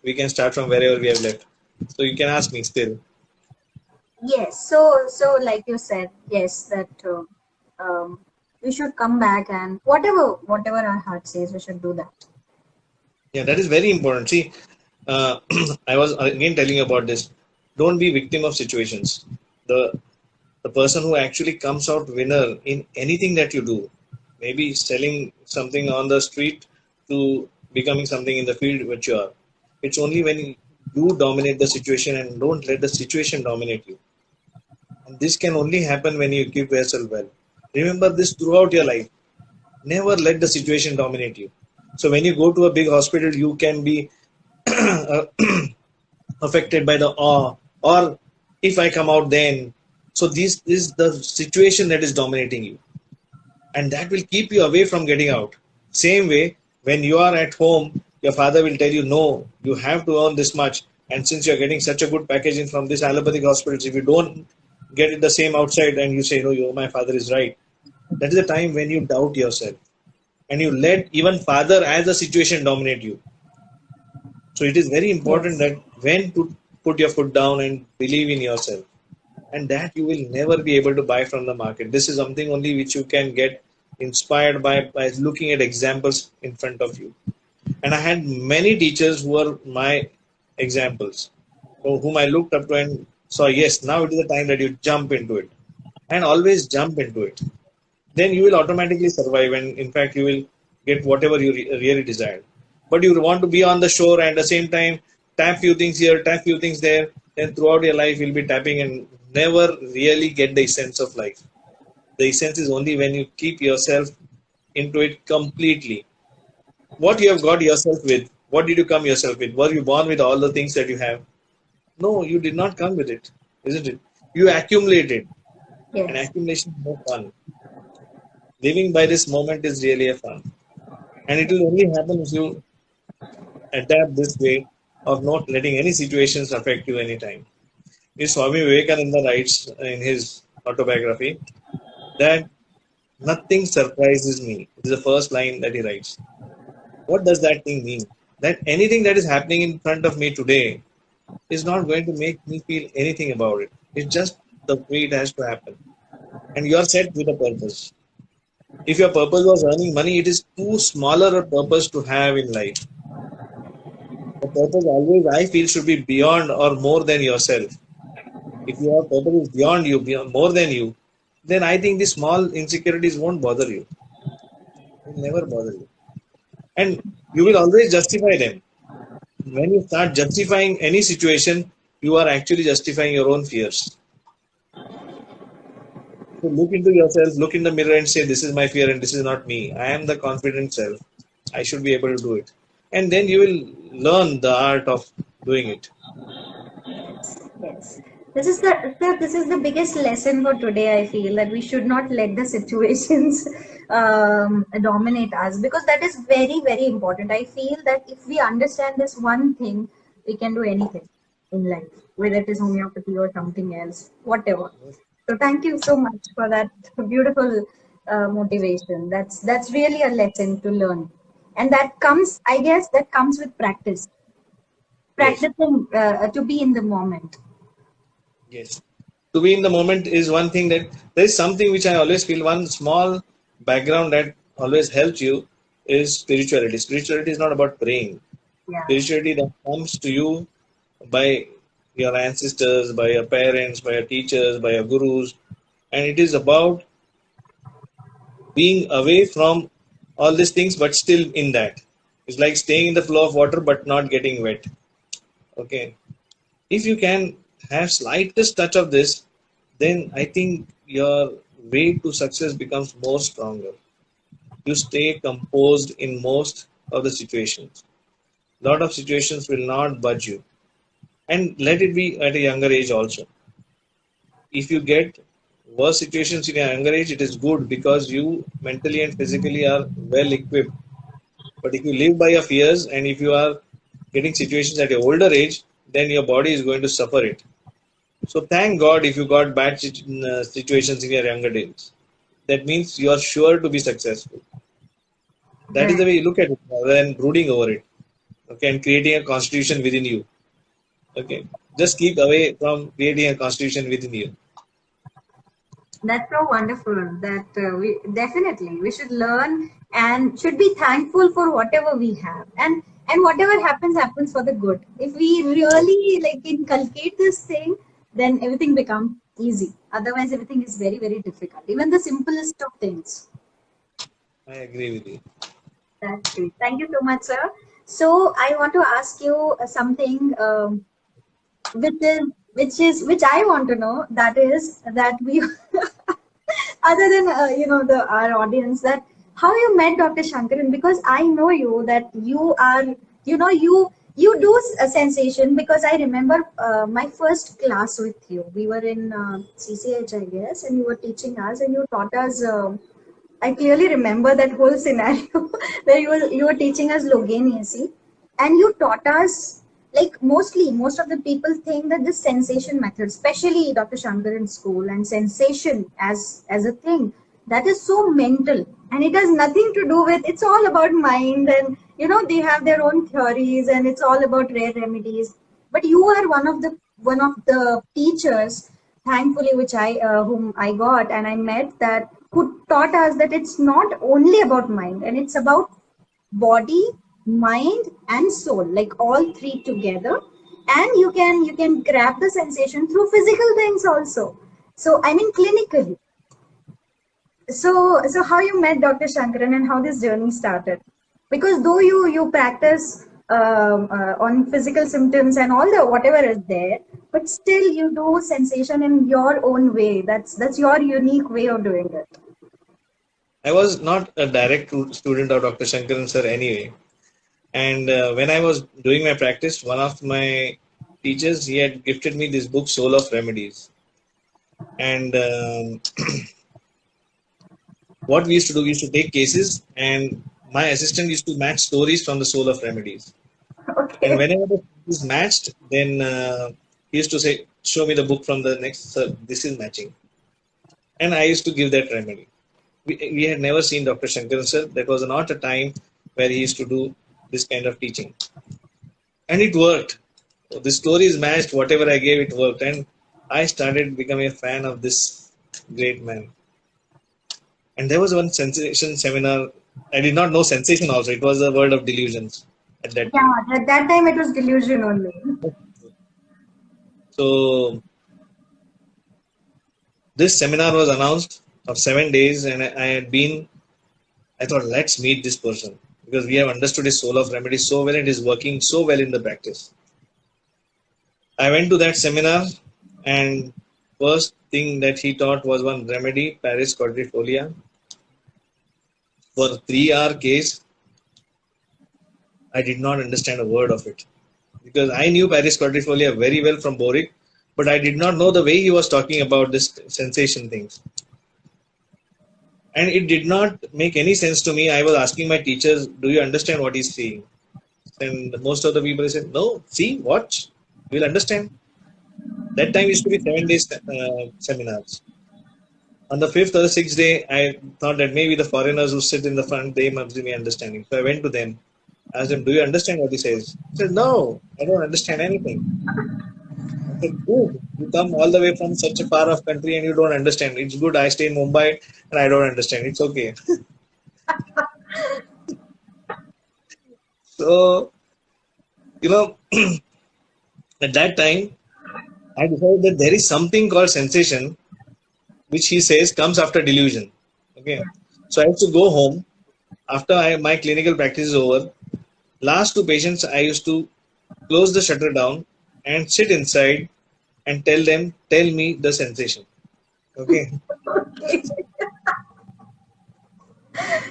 we can start from wherever we have left. So you can ask me still. Yes. So like you said, yes, that we should come back and whatever our heart says, we should do that. Yeah, that is very important. See, I was again telling you about this. Don't be victim of situations. The person who actually comes out winner in anything that you do, maybe selling something on the street to becoming something in the field which you are. It's only when you dominate the situation and don't let the situation dominate you. And this can only happen when you keep yourself well. Remember this throughout your life. Never let the situation dominate you. So when you go to a big hospital, you can be affected by the awe, or if I come out then. So this is the situation that is dominating you, and that will keep you away from getting out. Same way, when you are at home, your father will tell you, no, you have to earn this much, and since you're getting such a good packaging from this allopathic hospitals, if you don't get it the same outside and you say, no, my father is right, that is the time when you doubt yourself and you let even father as a situation dominate you. So it is very important Yes. that when to put your foot down and believe in yourself, and that you will never be able to buy from the market. This is something only which you can get inspired by looking at examples in front of you. And I had many teachers who were my examples, whom I looked up to and saw, yes, now it is the time that you jump into it, and always jump into it. Then you will automatically survive, and in fact you will get whatever you really desired. But you want to be on the shore and at the same time tap few things here, tap few things there, then throughout your life you'll be tapping and never really get the essence of life. The essence is only when you keep yourself into it completely. What you have got yourself with, what did you come yourself with? Were you born with all the things that you have? No, you did not come with it, isn't it? You accumulated, and Yes. accumulation is more fun. Living by this moment is really a fun. And it will only happen if you adapt this way of not letting any situations affect you anytime. Swami Vivekananda writes in his autobiography that nothing surprises me. This is the first line that he writes. What does that thing mean? That anything that is happening in front of me today is not going to make me feel anything about it. It's just the way it has to happen. And you are set with a purpose. If your purpose was earning money, it is too smaller a purpose to have in life. The purpose always, I feel, should be beyond or more than yourself. If your purpose is beyond you, beyond, more than you, then I think the small insecurities won't bother you. They will never bother you. And you will always justify them. When you start justifying any situation, you are actually justifying your own fears. So look into yourself, look in the mirror and say, this is my fear and this is not me. I am the confident self. I should be able to do it. And then you will learn the art of doing it. Yes. This is the biggest lesson for today. I feel that we should not let the situations dominate us, because that is very, very important. I feel that if we understand this one thing, we can do anything in life, whether it is homeopathy or something else, whatever. So thank you so much for that beautiful motivation. That's really a lesson to learn, and that comes, I guess, that comes with practice. Yes. Practicing to be in the moment. Yes. To be in the moment is one thing. That there is something which I always feel, one small background that always helps you is spirituality. Spirituality is not about praying. Yeah. Spirituality that comes to you by your ancestors, by your parents, by your teachers, by your gurus. And it is about being away from all these things but still in that. It's like staying in the flow of water but not getting wet. Okay. If you can have slightest touch of this, then I think your way to success becomes more stronger. You stay composed in most of the situations. A lot of situations will not budge you. And let it be at a younger age also. If you get worse situations in a younger age, it is good because you mentally and physically are well equipped. But if you live by your fears and if you are getting situations at your older age, then your body is going to suffer it. So thank God if you got bad situations in your younger days. That means you are sure to be successful. That is the way you look at it rather than brooding over it. okay, and creating a constitution within you. Okay, just keep away from creating a constitution within you. That's so wonderful that we definitely we should learn and should be thankful for whatever we have, and whatever happens for the good. If we really like inculcate this thing, then everything becomes easy. Otherwise, everything is very very difficult. Even the simplest of things. I agree with you. That's great. Thank you so much, sir. So I want to ask you something. Which I want to know, that is that we other than the our audience, that how you met Dr. Shankaran, because I know you that you are you do a sensation, because I remember my first class with you. We were in CCH, I guess, and you were teaching us and you taught us. I clearly remember that whole scenario where you were teaching us Loganesi, and you taught us, like most of the people think that this sensation method, especially Dr. Shankaran's school, and sensation as a thing, that is so mental, and it has nothing to do with, it's all about mind, and they have their own theories, and it's all about rare remedies. But you are one of the teachers, thankfully, which whom I got and I met, that who taught us that it's not only about mind, and it's about body, mind and soul, like all three together, and you can grab the sensation through physical things also. So I mean clinically. So how you met Dr. Shankaran and how this journey started? Because though you practice on physical symptoms and all the whatever is there, but still you do sensation in your own way. That's your unique way of doing it. I was not a direct student of Dr. Shankaran sir anyway. And when I was doing my practice, one of my teachers, he had gifted me this book, Soul of Remedies. And what we used to do, we used to take cases, and my assistant used to match stories from the Soul of Remedies. Okay. And whenever the is matched, then he used to say, show me the book from the next, sir, this is matching. And I used to give that remedy. We had never seen Dr. Shankaran sir. That was not a time where he used to do this kind of teaching. And it worked. The stories matched, whatever I gave, it worked. And I started becoming a fan of this great man. And there was one sensation seminar. I did not know sensation also. It was a word of delusions at that time. Yeah, at that time it was delusion only. So this seminar was announced of 7 days, and I thought, let's meet this person, because we have understood his Soul of Remedy so well and it is working so well in the practice. I went to that seminar, and first thing that he taught was one remedy, Paris quadrifolia, for 3-hour case. I did not understand a word of it, because I knew Paris quadrifolia very well from Boric, but I did not know the way he was talking about this sensation things. And it did not make any sense to me. I was asking my teachers, do you understand what he's saying? And most of the people said, no, see, watch, you will understand. That time used to be 7 days seminars. On the 5th or the 6th day, I thought that maybe the foreigners who sit in the front, they must be understanding. So I went to them, asked them, do you understand what he says? He said, no, I don't understand anything. I said, good, you come all the way from such a far off country and you don't understand. It's good, I stay in Mumbai and I don't understand. It's okay. So, at that time, I decided that there is something called sensation, which he says comes after delusion. Okay. So I have to go home after my clinical practice is over. Last 2 patients, I used to close the shutter down and sit inside and tell me the sensation. Okay.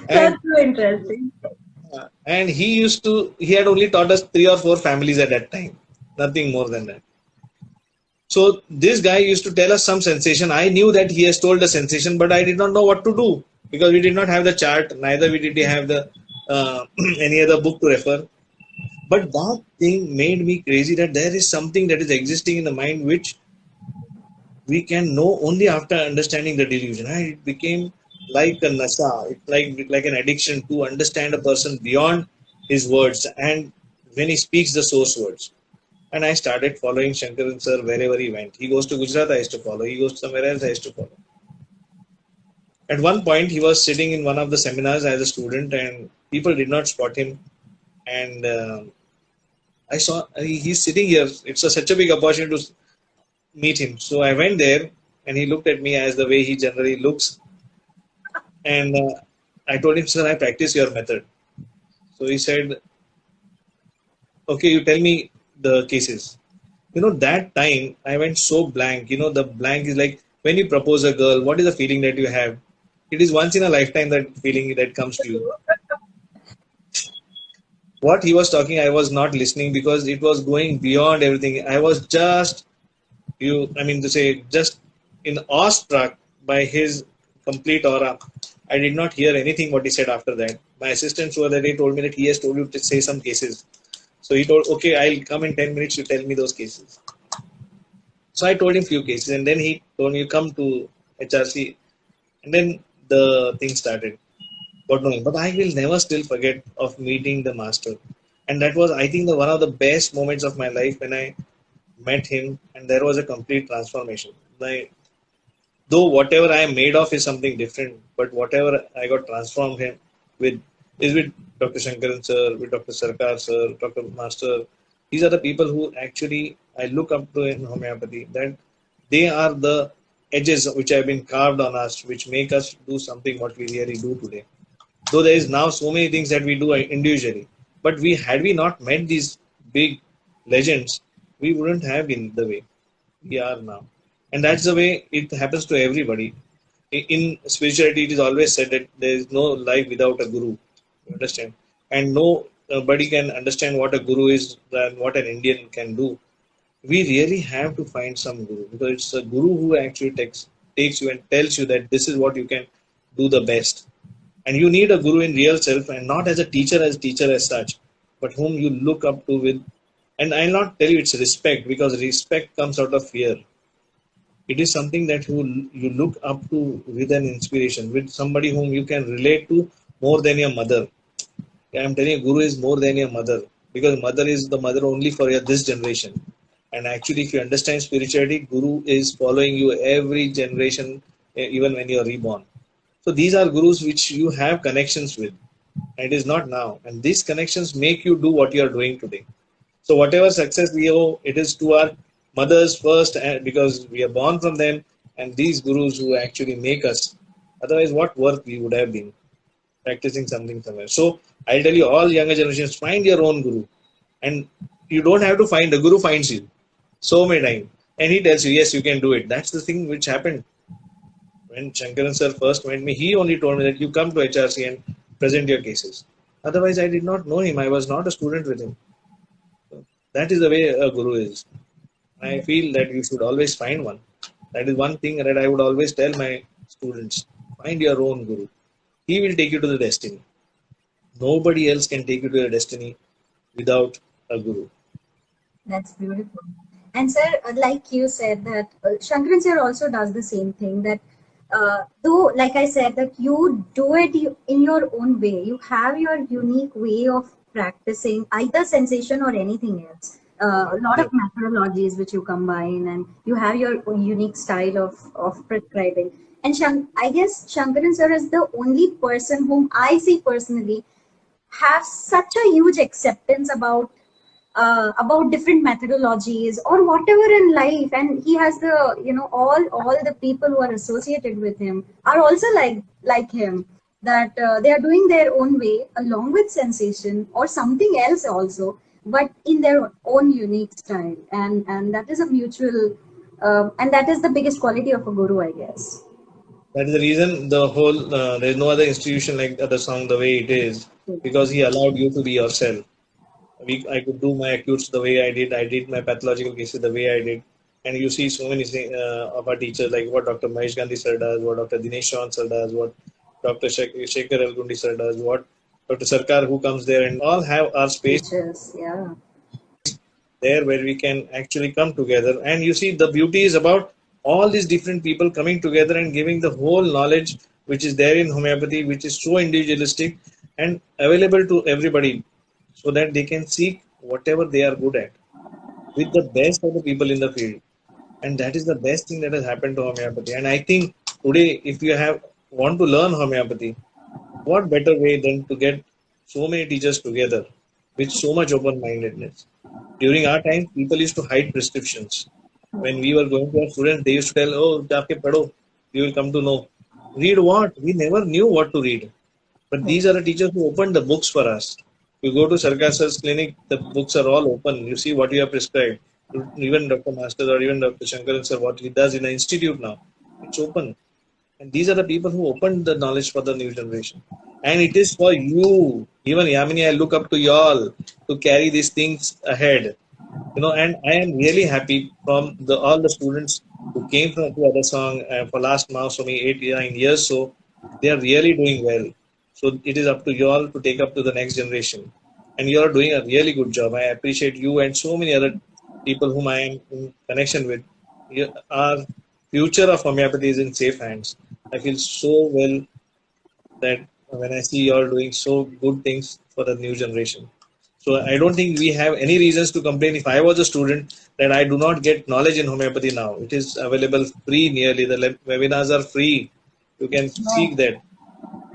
That's so interesting. And he had only taught us 3 or 4 families at that time. Nothing more than that. So this guy used to tell us some sensation. I knew that he has told the sensation, but I did not know what to do, because we did not have the chart, neither we did have the any other book to refer. But that thing made me crazy, that there is something that is existing in the mind which we can know only after understanding the delusion. It became like a nasa, like an addiction to understand a person beyond his words. And when he speaks the source words. And I started following Shankaran sir wherever he went. He goes to Gujarat, I used to follow. He goes somewhere else, I used to follow. At one point, he was sitting in one of the seminars as a student, and people did not spot him. And I saw he's sitting here. It's such a big opportunity to meet him. So I went there, and he looked at me as the way he generally looks. And I told him, sir, I practice your method. So he said, okay, you tell me the cases. That time I went so blank. The blank is like when you propose a girl, what is the feeling that you have? It is once in a lifetime that feeling that comes to you. What he was talking, I was not listening because it was going beyond everything. I was just, just in awestruck by his complete aura. I did not hear anything what he said after that. My assistants were there, they told me that he has told you to say some cases. So he told, okay, I'll come in 10 minutes, you tell me those cases. So I told him few cases, and then he told me, you come to HRC, and then the thing started. But I will never still forget of meeting the master. And that was, I think, one of the best moments of my life when I met him, and there was a complete transformation. Though whatever I am made of is something different, but whatever I got transformed him with is with Dr. Shankaran sir, with Dr. Sarkar sir, Dr. Master. These are the people who actually I look up to in homeopathy. That they are the edges which have been carved on us, which make us do something what we really do today. Though there is now so many things that we do individually, but had we not met these big legends, we wouldn't have been the way we are now. And that's the way it happens to everybody. In spirituality, it is always said that there is no life without a guru. You understand? And nobody can understand what a guru is and what an Indian can do. We really have to find some guru, because it's a guru who actually takes you and tells you that this is what you can do the best. And you need a guru in real self, and not as a teacher as such, but whom you look up to with. And I'll not tell you it's respect, because respect comes out of fear. It is something that you look up to with an inspiration, with somebody whom you can relate to more than your mother. I'm telling you, guru is more than your mother, because mother is the mother only for this generation. And actually, if you understand spirituality, guru is following you every generation, even when you are reborn. So these are gurus which you have connections with. And it is not now. And these connections make you do what you are doing today. So whatever success we owe, it is to our mothers first, because we are born from them, and these gurus who actually make us. Otherwise, what work we would have been practicing something somewhere. So I'll tell you, all younger generations, find your own guru. And you don't have to find, the guru finds you so many times. And he tells you, yes, you can do it. That's the thing which happened. When Shankaran sir first met me, he only told me that you come to HRC and present your cases. Otherwise, I did not know him. I was not a student with him. So that is the way a guru is. I feel that you should always find one. That is one thing that I would always tell my students. Find your own guru. He will take you to the destiny. Nobody else can take you to your destiny without a guru. That's beautiful. And sir, like you said that Shankaran sir also does the same thing, that though, like I said, that you do it in your own way. You have your unique way of practicing either sensation or anything else. A lot of methodologies which you combine, and you have your unique style of prescribing. And I guess Shankaran sir is the only person whom I see personally have such a huge acceptance about different methodologies or whatever in life, and he has the all the people who are associated with him are also like him, that they are doing their own way along with sensation or something else also, but in their own unique style, and that is a mutual and that is the biggest quality of a guru, I guess. That is the reason the whole there is no other institution like the song the way it is, because he allowed you to be yourself. I could do my acutes the way I did. I did my pathological cases the way I did. And you see so many of our teachers, like what Dr. Mahesh Gandhi sir does, what Dr. Dinesh Shawn sir does, what Dr. Shekhar Elgundi sir does, what Dr. Sarkar who comes there, and all have our space Teachers, yeah, there where we can actually come together. And you see, the beauty is about all these different people coming together and giving the whole knowledge which is there in homeopathy, which is so individualistic and available to everybody, so that they can seek whatever they are good at with the best of the people in the field. And that is the best thing that has happened to homeopathy. And I think today, if you want to learn homeopathy, what better way than to get so many teachers together with so much open-mindedness? During our time, people used to hide prescriptions. When we were going to our students, they used to tell, "Oh, jaake padho, you will come to know." Read what? We never knew what to read. But these are the teachers who opened the books for us. You go to Sarkar Sir's clinic, the books are all open. You see what you have prescribed. Even Dr. Master or even Dr. Shankaran Sir, what he does in the institute now, it's open. And these are the people who opened the knowledge for the new generation. And it is for you. Even Yamini, I look up to y'all to carry these things ahead. And I am really happy from all the students who came from the other song for last now, so many 8 9 years. So they are really doing well. So it is up to you all to take up to the next generation. And you are doing a really good job. I appreciate you and so many other people whom I am in connection with. Our future of homeopathy is in safe hands. I feel so well that when I see you all doing so good things for the new generation. So I don't think we have any reasons to complain. If I was a student, that I do not get knowledge in homeopathy now. It is available free nearly. The webinars are free. You can seek that,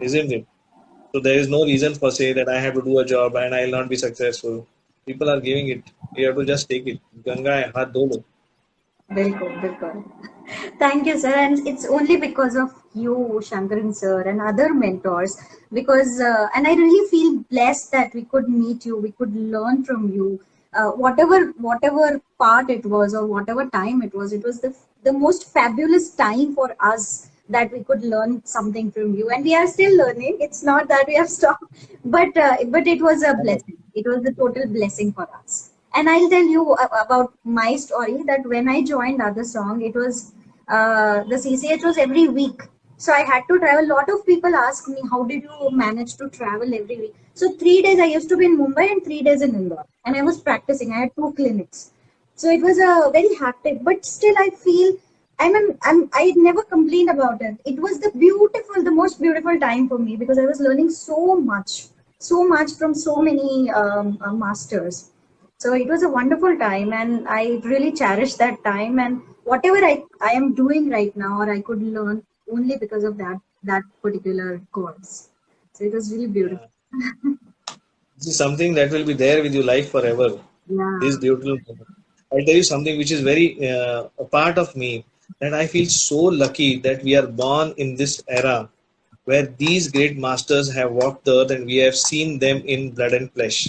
isn't it? So there is no reason for say that I have to do a job and I will not be successful. People are giving it. You have to just take it. Ganga hai, haath dho lo. Bilkul. Thank you, sir. And it's only because of you, Shankaran sir, and other mentors. Because, and I really feel blessed that we could meet you, we could learn from you. Whatever part it was or whatever time it was the most fabulous time for us that we could learn something from you. And we are still learning. It's not that we have stopped, but it was a blessing. It was a total blessing for us. And I'll tell you about my story that when I joined Other Song, it was the CCH was every week. So I had to travel. A lot of people ask me, how did you manage to travel every week? So 3 days I used to be in Mumbai and 3 days in Indore. And I was practicing. I had 2 clinics. So it was a very hectic, but still I feel I never complained about it. It was the most beautiful time for me because I was learning so much from so many masters. So it was a wonderful time and I really cherish that time, and whatever I am doing right now or I could learn only because of that particular course. So it was really beautiful. This is something that will be there with you life forever. Yeah. This beautiful moment. I'll tell you something which is very a part of me, that I feel so lucky that we are born in this era where these great masters have walked the earth and we have seen them in blood and flesh.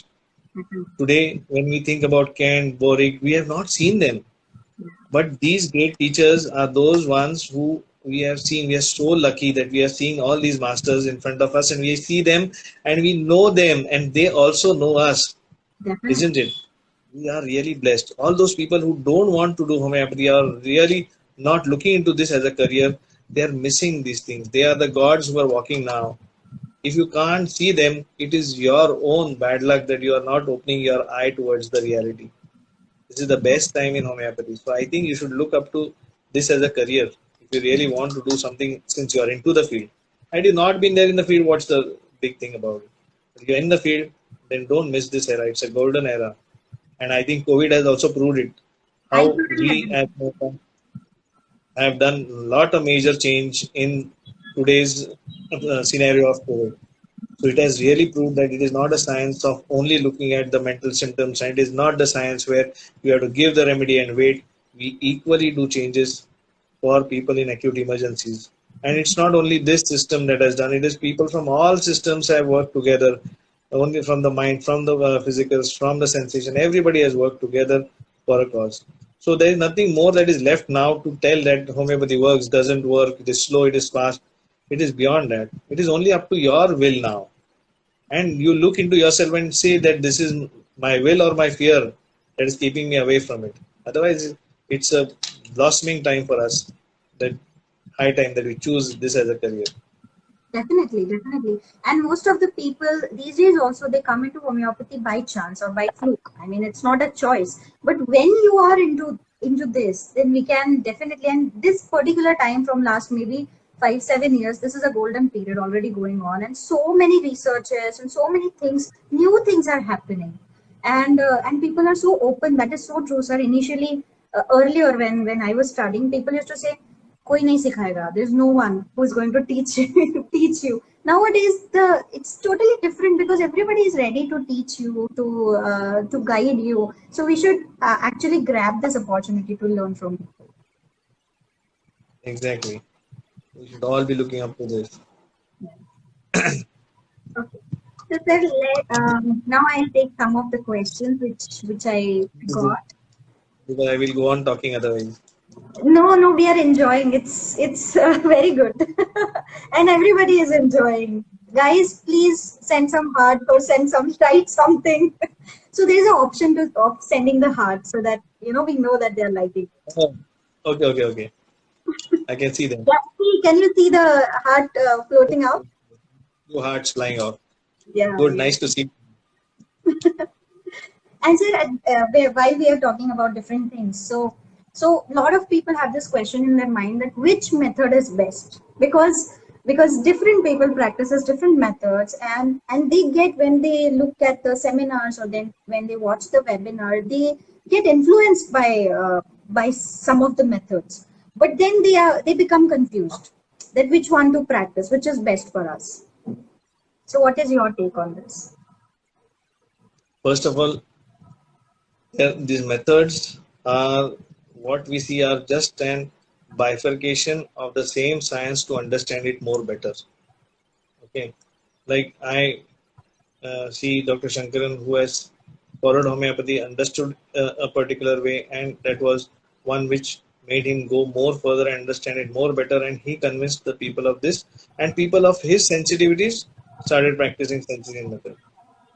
Today, when we think about Kant, Boric, we have not seen them. But these great teachers are those ones who we have seen. We are so lucky that we are seeing all these masters in front of us and we see them and we know them and they also know us. Definitely. Isn't it? We are really blessed. All those people who don't want to do homeopathy are really not looking into this as a career. They are missing these things. They are the gods who are walking now. If you can't see them, it is your own bad luck that you are not opening your eye towards the reality. This is the best time in homeopathy. So I think you should look up to this as a career. If you really want to do something since you are into the field. Had you not been there in the field, what's the big thing about it? If you're in the field, then don't miss this era. It's a golden era. And I think COVID has also proved it. How we have done a lot of major change in today's scenario of COVID. So it has really proved that it is not a science of only looking at the mental symptoms, and it is not the science where you have to give the remedy and wait. We equally do changes for people in acute emergencies. And it's not only this system that has done it, is people from all systems have worked together, only from the mind, from the physicals, from the sensation. Everybody has worked together for a cause. So there is nothing more that is left now to tell that homeopathy works, doesn't work, it is slow, it is fast. It is beyond that. It is only up to your will now. And you look into yourself and say that this is my will or my fear that is keeping me away from it. Otherwise, it's a blossoming time for us. That high time that we choose this as a career. Definitely. And most of the people these days also, they come into homeopathy by chance or by fluke. I mean, it's not a choice. But when you are into this, then we can definitely, and this particular time from last maybe 5-7 years, this is a golden period already going on, and so many researchers and so many things, new things are happening. and people are so open. That is so true, sir. Initially, earlier when I was studying, people used to say, "Koi nahi sikhayega." There's no one who is going to teach teach you. Nowadays, it's totally different because everybody is ready to teach you, to guide you. So we should actually grab this opportunity to learn from people. Exactly. We should all be looking up to this. Okay. So sir, now I'll take some of the questions which I got. Because I will go on talking otherwise. No, we are enjoying. It's very good, and everybody is enjoying. Guys, please send some heart or send some write something. So there's an option of sending the heart so that we know that they're liking it. Oh, okay. I can see them. Yeah, can you see the heart floating out? Two hearts flying out. Yeah. Good, nice to see. And sir, while we are talking about different things, so a lot of people have this question in their mind that which method is best, because different people practices different methods, and they get, when they look at the seminars or then when they watch the webinar, they get influenced by some of the methods, but then they become confused that which one to practice, which is best for us. So what is your take on this? First of all, these methods are what we see are just an bifurcation of the same science to understand it more better. Okay, like I see Dr. Shankaran, who has followed homeopathy, understood a particular way, and that was one which made him go more further and understand it more better, and he convinced the people of this, and people of his sensitivities started practicing sensing method.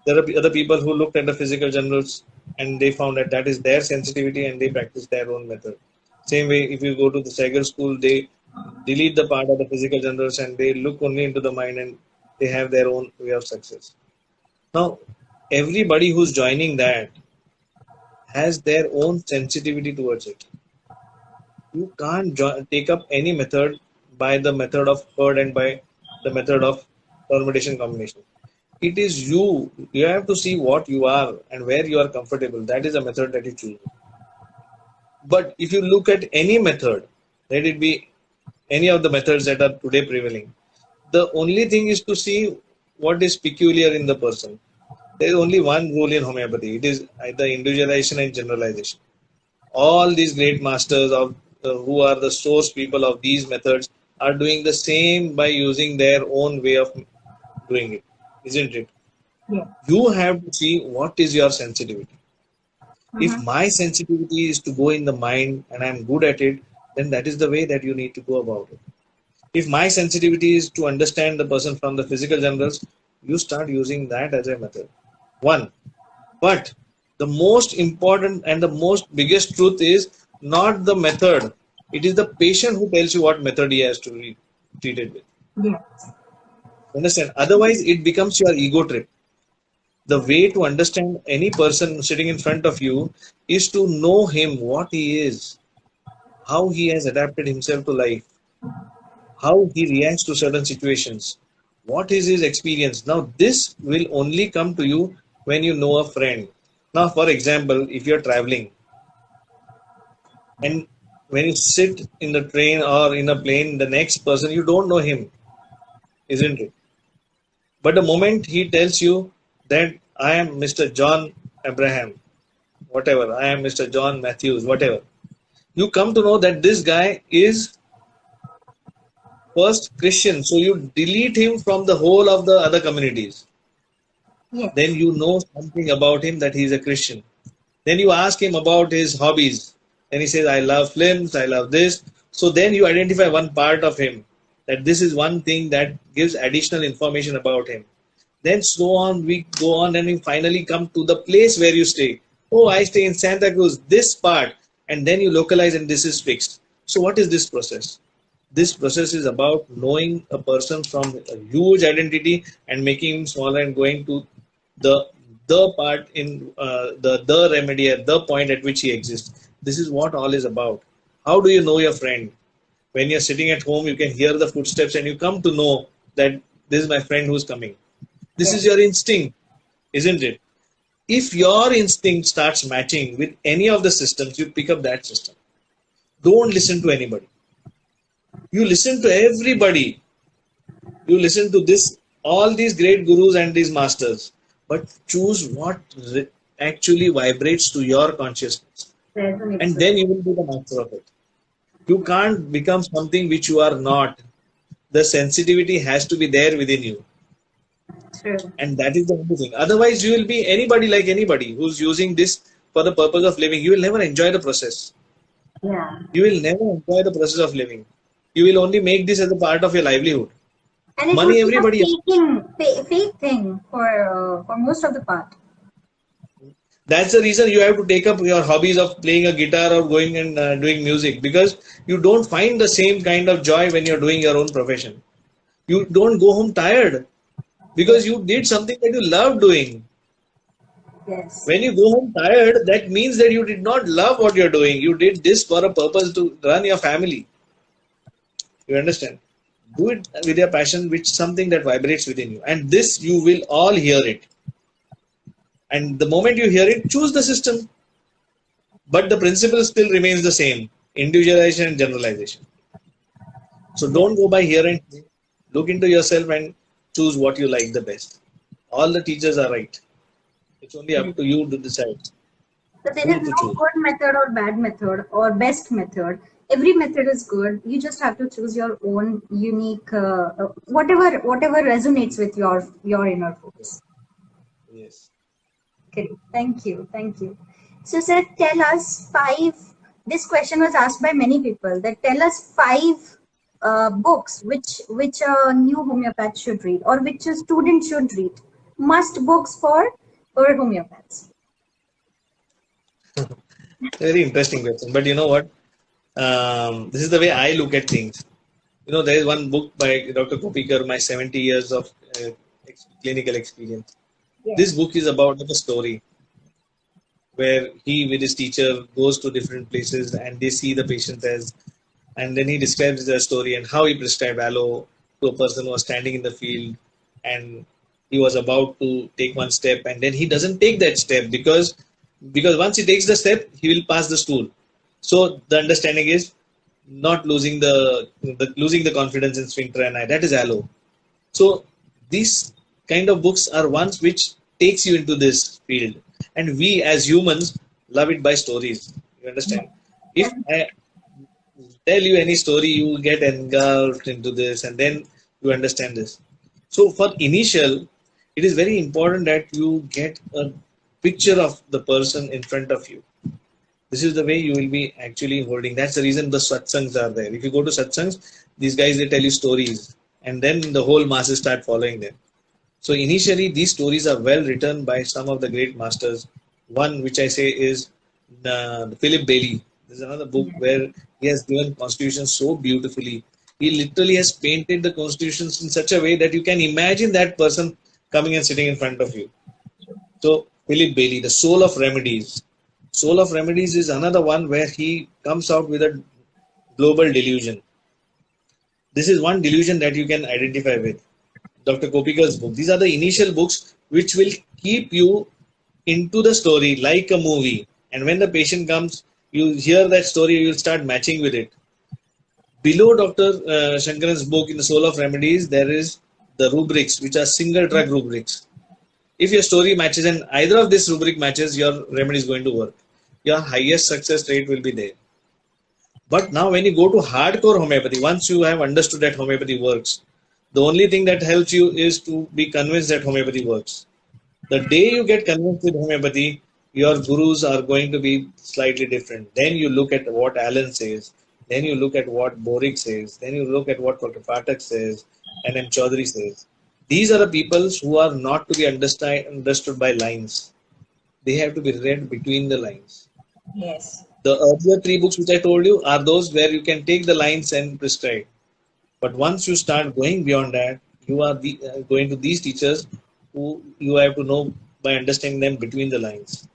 There are other people who looked at the physical generals and they found that is their sensitivity and they practice their own method. Same way, if you go to the Sagar school, they delete the part of the physical generals and they look only into the mind and they have their own way of success. Now, everybody who's joining that has their own sensitivity towards it. You can't take up any method by the method of herd and by the method of permutation combination. It is you have to see what you are and where you are comfortable. That is a method that you choose. But if you look at any method, let it be any of the methods that are today prevailing, the only thing is to see what is peculiar in the person. There is only one rule in homeopathy. It is either individualization and generalization. All these great masters of who are the source people of these methods are doing the same by using their own way of doing it. Isn't it? Yeah. You have to see what is your sensitivity. If my sensitivity is to go in the mind and I'm good at it, then that is the way that you need to go about it. If my sensitivity is to understand the person from the physical generals, you start using that as a method. One. But the most important and the most biggest truth is not the method. It is the patient who tells you what method he has to be treated with. Yes. Understand? Otherwise, it becomes your ego trip. The way to understand any person sitting in front of you is to know him, what he is, how he has adapted himself to life, how he reacts to certain situations, what is his experience. Now, this will only come to you when you know a friend. Now, for example, if you're traveling and when you sit in the train or in a plane, the next person, you don't know him, isn't it? But the moment he tells you that I am Mr. John Abraham, whatever, I am Mr. John Matthews, whatever, you come to know that this guy is first Christian. So you delete him from the whole of the other communities. Yes. Then you know something about him that he's a Christian. Then you ask him about his hobbies. Then he says, I love films, I love this. So then you identify one part of him, that this is one thing that gives additional information about him. Then so on, we go on and we finally come to the place where you stay. Oh, I stay in Santa Cruz, this part. And then you localize and this is fixed. So what is this process? This process is about knowing a person from a huge identity and making him smaller and going to the part in the remedy at the point at which he exists. This is what all is about. How do you know your friend? When you're sitting at home, you can hear the footsteps and you come to know that this is my friend who's coming. This is your instinct, isn't it? If your instinct starts matching with any of the systems, you pick up that system. Don't listen to anybody. You listen to everybody. You listen to all these great gurus and these masters, but choose what actually vibrates to your consciousness, and then you will be the master of it. You can't become something which you are not. The sensitivity has to be there within you. True. And that is the only thing. Otherwise, you will be anybody like anybody who's using this for the purpose of living. You will never enjoy the process. Yeah. You will never enjoy the process of living. You will only make this as a part of your livelihood. And it Money, would everybody. be a fake thing for most of the part. That's the reason you have to take up your hobbies of playing a guitar or going and doing music, because you don't find the same kind of joy when you're doing your own profession. You don't go home tired because you did something that you love doing. Yes. When you go home tired, that means that you did not love what you're doing. You did this for a purpose to run your family. You understand? Do it with your passion, which is something that vibrates within you. And this, you will all hear it. And the moment you hear it, choose the system. But the principle still remains the same: individualization and generalization. So don't go by here and look into yourself and choose what you like the best. All the teachers are right. It's only up to you to decide. But there is no good method or bad method or best method. Every method is good. You just have to choose your own unique, whatever resonates with your inner focus. Yes. Okay, thank you. So, sir, tell us 5. This question was asked by many people. That tell us 5 books which a new homeopath should read, or which a student should read. Must books for homeopaths. Very interesting question. But you know what? This is the way I look at things. You know, there is one book by Dr. Kopikar, My 70 Years of Clinical Experience. Yes. This book is about a story where he with his teacher goes to different places and they see the patients and then he describes the story and how he prescribed aloe to a person who was standing in the field, and he was about to take one step and then he doesn't take that step because once he takes the step, he will pass the stool. So the understanding is not losing the confidence in sphincter and eye. That is aloe. So these kind of books are ones which takes you into this field, and we as humans love it by stories. You understand? If I tell you any story, you get engulfed into this and then you understand this. So for initial, it is very important that you get a picture of the person in front of you. This is the way you will be actually holding. That's the reason the satsangs are there. If you go to satsangs, these guys, they tell you stories and then the whole masses start following them. So initially, these stories are well written by some of the great masters. One which I say is Philip Bailey. There's another book where he has given constitutions so beautifully. He literally has painted the constitutions in such a way that you can imagine that person coming and sitting in front of you. So Philip Bailey, The Soul of Remedies. Soul of Remedies is another one where he comes out with a global delusion. This is one delusion that you can identify with. Dr. Kopikar's book. These are the initial books which will keep you into the story like a movie. And when the patient comes, you hear that story, you will start matching with it. Below Dr. Shankaran's book in The Soul of Remedies, there is the rubrics, which are single drug rubrics. If your story matches and either of this rubric matches, your remedy is going to work. Your highest success rate will be there. But now when you go to hardcore homeopathy, once you have understood that homeopathy works, the only thing that helps you is to be convinced that homeopathy works. The day you get convinced with homeopathy, your gurus are going to be slightly different. Then you look at what Allen says. Then you look at what Boric says. Then you look at what Dr. Pathak says and M. Chaudhary says. These are the people who are not to be understood by lines. They have to be read between the lines. Yes. The earlier 3 books which I told you are those where you can take the lines and prescribe. But once you start going beyond that, you are going to these teachers who you have to know by understanding them between the lines.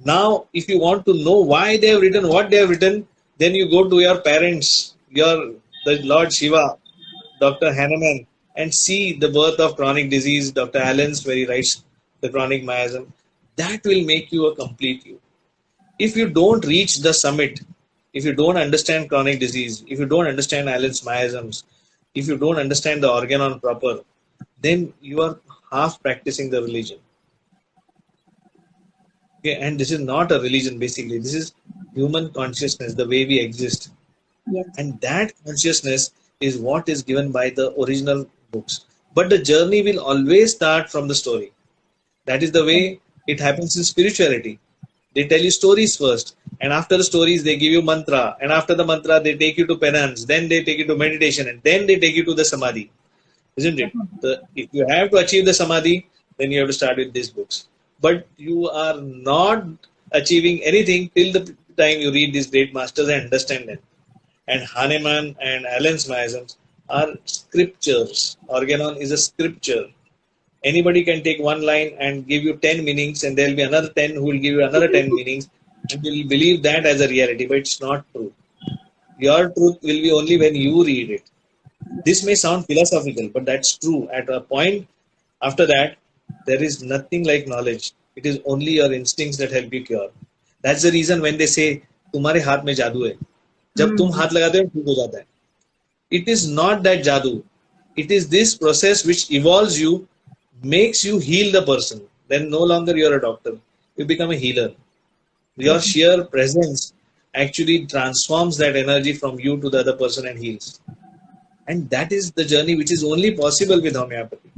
Now, if you want to know why they have written what they have written, then you go to your parents, the Lord Shiva, Dr. Hahnemann, and see the birth of chronic disease, Dr. Allen's, where he writes the chronic miasm. That will make you a complete you. If you don't reach the summit, if you don't understand chronic disease, if you don't understand Allen's miasms, if you don't understand the organon proper, then you are half practicing the religion. Okay, and this is not a religion basically. This is human consciousness, the way we exist. Yes. And that consciousness is what is given by the original books. But the journey will always start from the story. That is the way it happens in spirituality. They tell you stories first, and after the stories, they give you mantra, and after the mantra, they take you to penance, then they take you to meditation, and then they take you to the samadhi. Isn't it? If you have to achieve the samadhi, then you have to start with these books. But you are not achieving anything till the time you read these great masters and understand them. And Hahnemann and Allen's miasms are scriptures. Organon is a scripture. Anybody can take one line and give you 10 meanings, and there will be another 10 who will give you another 10 meanings, and you will believe that as a reality, but it's not true. Your truth will be only when you read it. This may sound philosophical, but that's true. At a point after that, there is nothing like knowledge. It is only your instincts that help you cure. That's the reason when they say, तुम्हारे हाथ में जादू है. जब तुम हाथ लगाते हो, ठीक हो जाता है. It is not that jadoo. It is this process which evolves you, makes you heal the person. Then no longer you're a doctor. You become a healer. Your sheer presence actually transforms that energy from you to the other person and heals. And that is the journey which is only possible with homeopathy.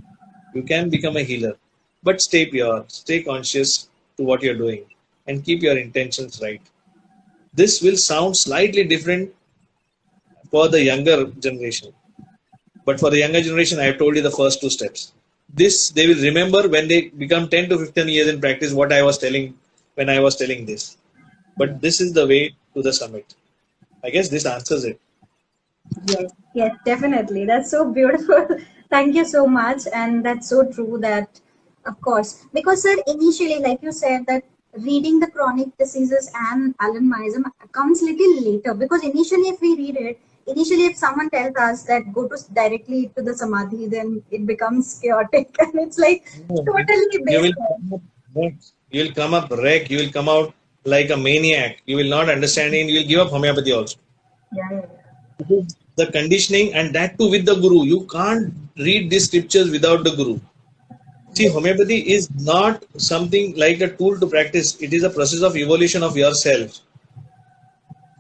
You can become a healer, but stay pure, stay conscious to what you're doing, and keep your intentions right. This will sound slightly different for the younger generation. But for the younger generation, I have told you the first two steps. This they will remember when they become 10 to 15 years in practice, what I was telling when I was telling this. But this is the way to the summit. I guess this answers it. Yes, definitely. That's so beautiful. Thank you so much. And that's so true that, of course, because sir, initially, like you said, that reading the chronic diseases and Allen miasm comes little later, because initially if we read it, initially if someone tells us that go to directly to the samadhi, then it becomes chaotic and it's like totally based You will come up wreck, you will come out like a maniac, you will not understand it, you will give up homeopathy also. The conditioning, and that too with the guru. You can't read these scriptures without the guru. See, homeopathy is not something like a tool to practice. It is a process of evolution of yourself.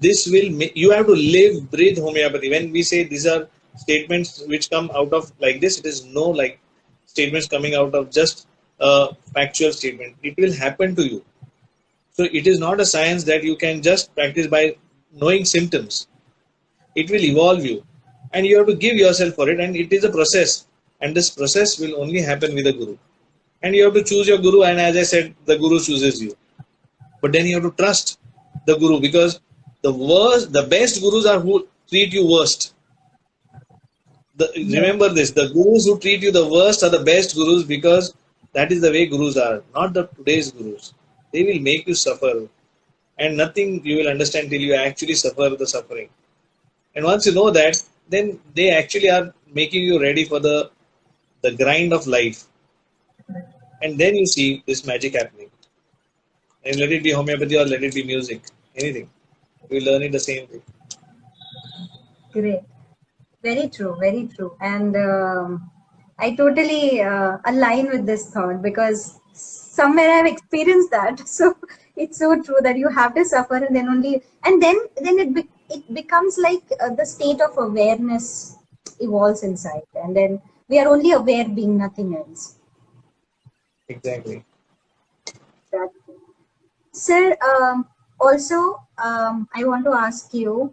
This will you have to live, breathe homeopathy. When we say these are statements which come out of like this, it is no like statements coming out of just a factual statement. It will happen to you. So it is not a science that you can just practice by knowing symptoms. It will evolve you, and you have to give yourself for it, and it is a process, and this process will only happen with a guru, and you have to choose your guru, and as I said, the guru chooses you. But then you have to trust the guru, because the best gurus are who treat you worst. Remember this, the gurus who treat you the worst are the best gurus, because that is the way gurus are, not the today's gurus. They will make you suffer, and nothing you will understand till you actually suffer the suffering. And once you know that, then they actually are making you ready for the grind of life. And then you see this magic happening. And let it be homeopathy or let it be music, anything. You learn it the same way. Great. Very true, very true. And I totally align with this thought, because somewhere I've experienced that. So it's so true that you have to suffer, and then only, and then it becomes like the state of awareness evolves inside, and then we are only aware, being nothing else. Exactly. Sir, also I want to ask you,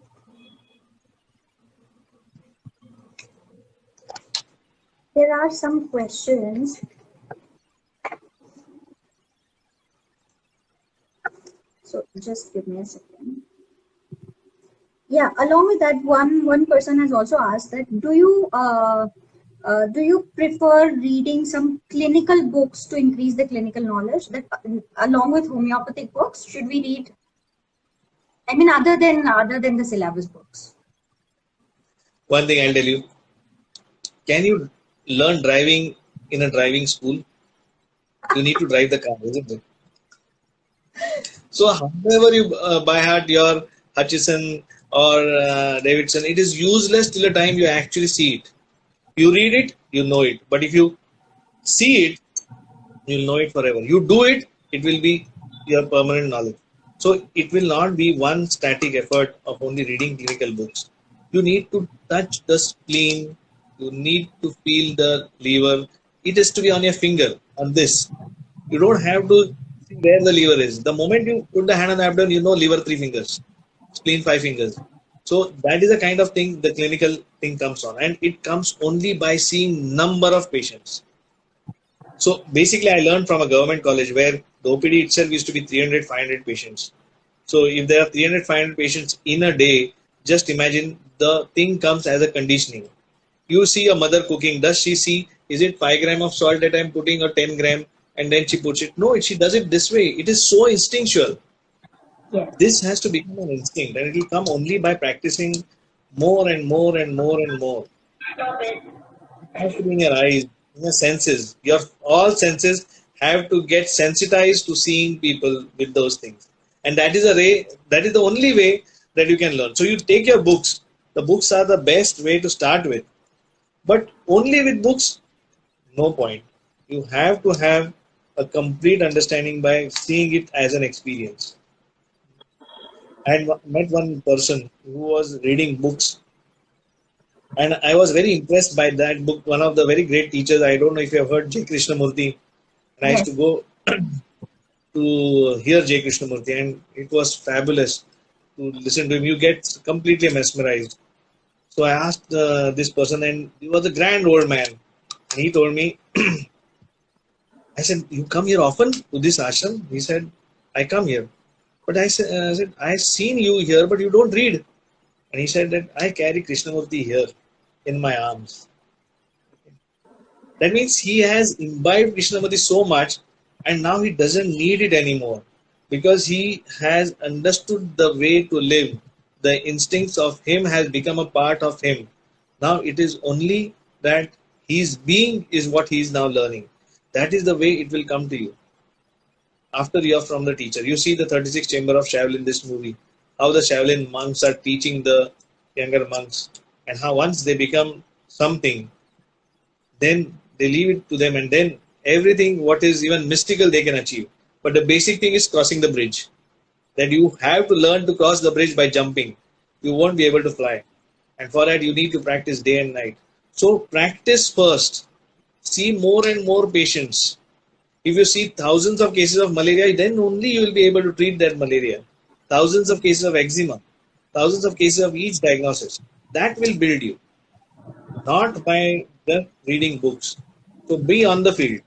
there are some questions. So just give me a second. Yeah, along with that, one person has also asked that do you prefer reading some clinical books to increase the clinical knowledge, that along with homeopathic books, should we read, I mean, other than the syllabus books? One thing I'll tell you, can you learn driving in a driving school? You need to drive the car, isn't it? So, however you by heart your Hutchison or Davidson, it is useless till the time you actually see it. You read it, you know it. But if you see it, you'll know it forever. You do it, it will be your permanent knowledge. So it will not be one static effort of only reading clinical books. You need to touch the spleen, you need to feel the liver. It has to be on your finger, on this. You don't have to see where the liver is. The moment you put the hand on the abdomen, you know liver 3 fingers, spleen 5 fingers. So that is the kind of thing the clinical thing comes on, and it comes only by seeing number of patients. So basically, I learned from a government college where the OPD itself used to be 300, 500 patients. So if there are 300, 500 patients in a day, just imagine the thing comes as a conditioning. You see a mother cooking. Does she see, is it 5 gram of salt that I'm putting or 10 gram and then she puts it? No, she does it this way. It is so instinctual. Yes. This has to become an instinct, and it will come only by practicing more and more and more and more. It has to be in your eyes, in your senses. Your all senses have to get sensitized to seeing people with those things, and that is a way. That is the only way that you can learn. So you take your books. The books are the best way to start with, but only with books, no point. You have to have a complete understanding by seeing it as an experience. I had met one person who was reading books, and I was very impressed by that book. One of the very great teachers, I don't know if you have heard J. Krishnamurti, and I used to Yes. go to hear J. Krishnamurti, and it was fabulous to listen to him. You get completely mesmerized. So I asked this person, and he was a grand old man. And he told me, I said, "You come here often to this ashram?" He said, "I come here." But I said, "I've seen you here, but you don't read." And he said that I carry Krishnamurti here in my arms. That means he has imbibed Krishnamurti so much, and now he doesn't need it anymore because he has understood the way to live. The instincts of him has become a part of him. Now it is only that his being is what he is now learning. That is the way it will come to you after you are from the teacher. You see the 36 Chamber of Shaolin in this movie, how the Shaolin monks are teaching the younger monks, and how once they become something, then they leave it to them, and then everything what is even mystical they can achieve. But the basic thing is crossing the bridge. That you have to learn to cross the bridge by jumping. You won't be able to fly. And for that you need to practice day and night. So practice first. See more and more patients. If you see thousands of cases of malaria, then only you will be able to treat that malaria. Thousands of cases of eczema, thousands of cases of each diagnosis. That will build you, not by the reading books. So be on the field.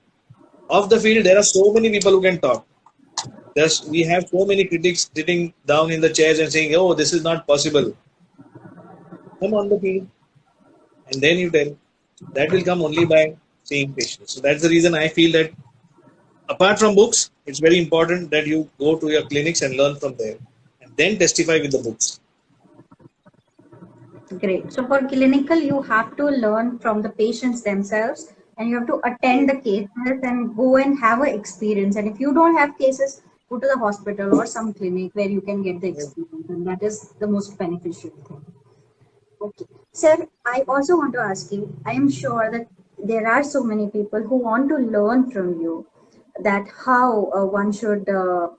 Off the field, there are so many people who can talk. We have so many critics sitting down in the chairs and saying, "Oh, this is not possible." Come on the field, and then you tell. That will come only by seeing patients. So that's the reason I feel that apart from books, it's very important that you go to your clinics and learn from there, and then testify with the books. Great. So for clinical, you have to learn from the patients themselves, and you have to attend the cases and go and have an experience. And if you don't have cases, go to the hospital or some clinic where you can get the experience, and that is the most beneficial thing. Okay. Sir, I also want to ask you, I am sure that there are so many people who want to learn from you that how one should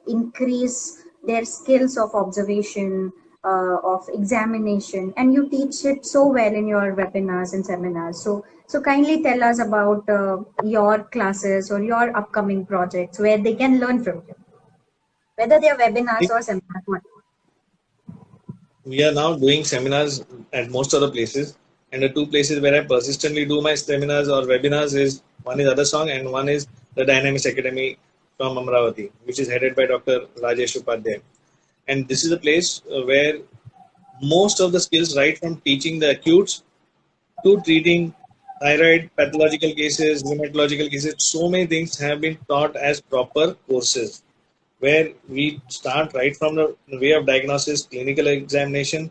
increase their skills of observation, of examination, and you teach it so well in your webinars and seminars. So kindly tell us about your classes or your upcoming projects where they can learn from you, whether they are webinars or seminars. We are now doing seminars at most of the places, and the two places where I persistently do my seminars or webinars is one is Other Song and one is the Dynamics Academy from Amravati, which is headed by Dr. Rajesh Upadhyay. And this is a place where most of the skills, right from teaching the acutes to treating thyroid pathological cases, rheumatological cases, so many things have been taught as proper courses where we start right from the way of diagnosis, clinical examination,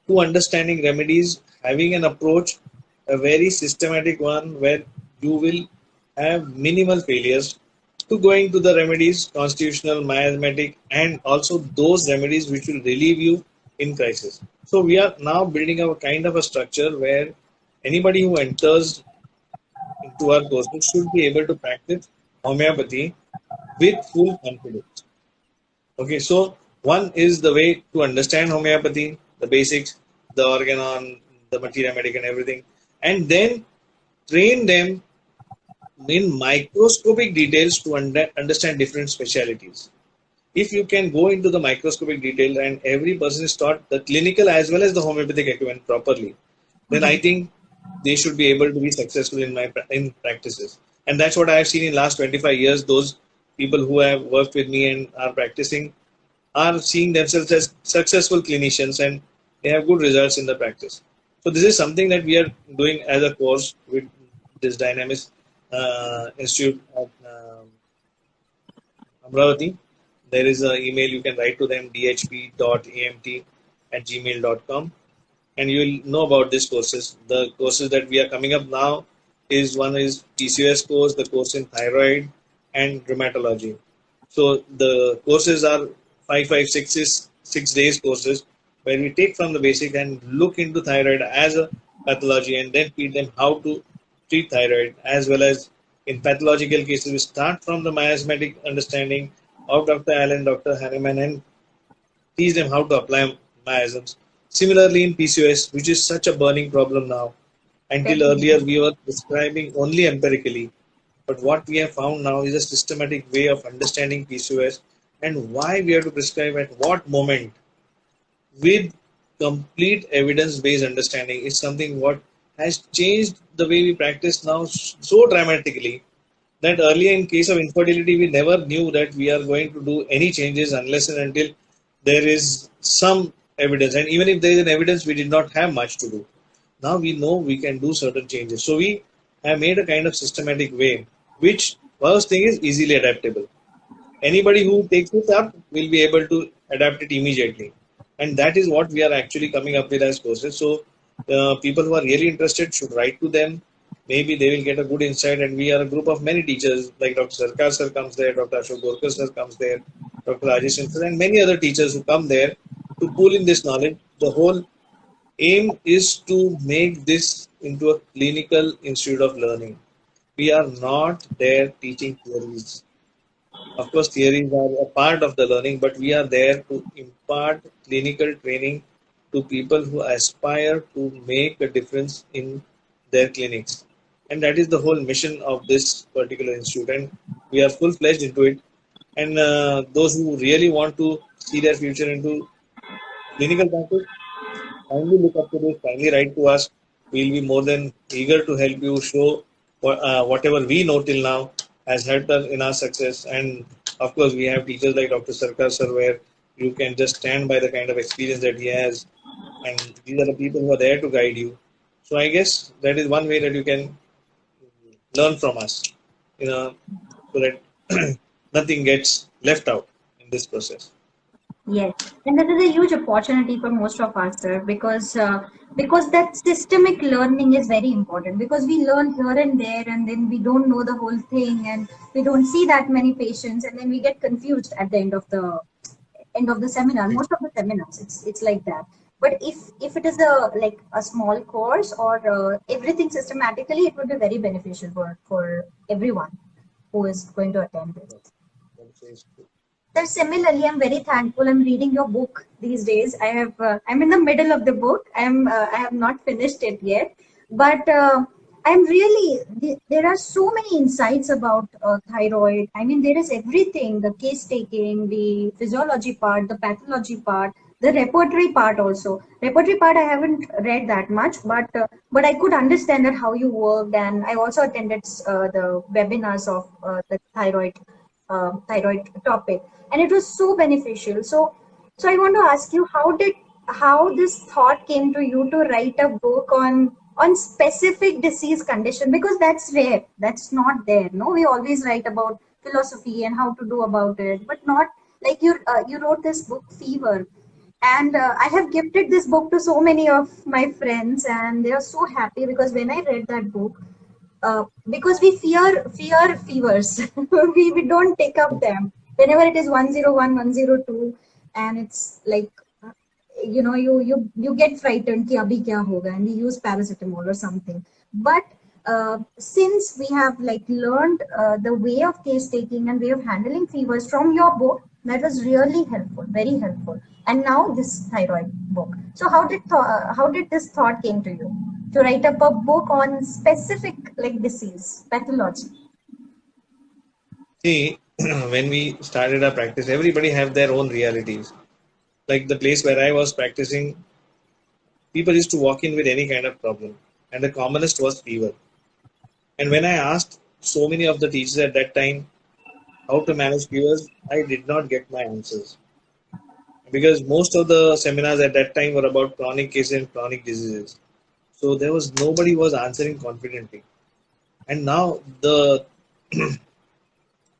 to understanding remedies, having an approach, a very systematic one where you will have minimal failures, to going to the remedies, constitutional, miasmatic, and also those remedies which will relieve you in crisis. So we are now building a kind of a structure where anybody who enters into our courses should be able to practice homeopathy with full confidence. Okay, so one is the way to understand homeopathy, the basics, the organon, the materia medica and everything, and then train them in microscopic details to understand different specialities. If you can go into the microscopic detail and every person is taught the clinical as well as the homeopathic equipment properly, then I think they should be able to be successful in practices. And that's what I have seen in last 25 years. Those people who have worked with me and are practicing are seeing themselves as successful clinicians and they have good results in the practice. So this is something that we are doing as a course with this Dynamis Institute of Amravati. There is an email you can write to them, dhp.amt@gmail.com, and you will know about these courses. The courses that we are coming up now is one is PCOS course, the course in thyroid and rheumatology. So the courses are 6 days courses where we take from the basic and look into thyroid as a pathology and then teach them how to treat thyroid, as well as in pathological cases we start from the miasmatic understanding of Dr. Allen, Dr. Hahnemann, and teach them how to apply miasms. Similarly in PCOS, which is such a burning problem now. Until earlier we were prescribing only empirically, but what we have found now is a systematic way of understanding PCOS and why we have to prescribe at what moment with complete evidence-based understanding is something what has changed the way we practice now so dramatically that earlier in case of infertility we never knew that we are going to do any changes unless and until there is some evidence, and even if there is an evidence we did not have much to do. Now we know we can do certain changes. So we have made a kind of systematic way, which first thing is easily adaptable. Anybody who takes it up will be able to adapt it immediately. And that is what we are actually coming up with as courses. So people who are really interested should write to them. Maybe they will get a good insight. And we are a group of many teachers, like Dr. Sarkar sir comes there, Dr. Ashok Gorkar sir comes there, Dr. Rajesh sir, and many other teachers who come there to pool in this knowledge. The whole aim is to make this into a clinical institute of learning. We are not there teaching theories. Of course, theories are a part of the learning, but we are there to impart clinical training to people who aspire to make a difference in their clinics. And that is the whole mission of this particular institute. And we are full-fledged into it. And those who really want to see their future into clinical practice, kindly look up to this, kindly write to us. We'll be more than eager to help you show whatever we know till now has helped us in our success. And of course, we have teachers like Dr. Sarkar sir, where you can just stand by the kind of experience that he has. And these are the people who are there to guide you. So I guess that is one way that you can learn from us, so that nothing gets left out in this process. Yes, and that is a huge opportunity for most of us, sir, because that systemic learning is very important. Because we learn here and there, and then we don't know the whole thing, and we don't see that many patients, and then we get confused at the end of the seminar. Most of the seminars, it's like that. But if it is a small course or everything systematically, it would be very beneficial for everyone who is going to attend it. Sir, similarly, I'm very thankful. I'm reading your book these days. I'm in the middle of the book. I have not finished it yet, but I'm really, there are so many insights about thyroid. I mean, there is everything: the case taking, the physiology part, the pathology part, the repertory part also. Repertory part I haven't read that much, but I could understand that how you worked, and I also attended the webinars of the thyroid topic, and it was so beneficial. So I want to ask you, how this thought came to you to write a book on specific disease condition, because that's rare, that's not there. No, we always write about philosophy and how to do about it, but not like you wrote this book, fever. And I have gifted this book to so many of my friends, and they are so happy because when I read that book, because we fear fevers. We don't take up them whenever it is 101, 102, and it's like, you get frightened कि अभी क्या होगा, and we use paracetamol or something. But since we have like learned the way of case taking and way of handling fevers from your book, that was really helpful, very helpful. And now this thyroid book. So how did this thought came to you to write up a book on specific like disease pathology? See, when we started our practice, everybody have their own realities. Like the place where I was practicing, people used to walk in with any kind of problem, and the commonest was fever. And when I asked so many of the teachers at that time how to manage fevers, I did not get my answers, because most of the seminars at that time were about chronic cases and chronic diseases. So there was nobody was answering confidently. And now the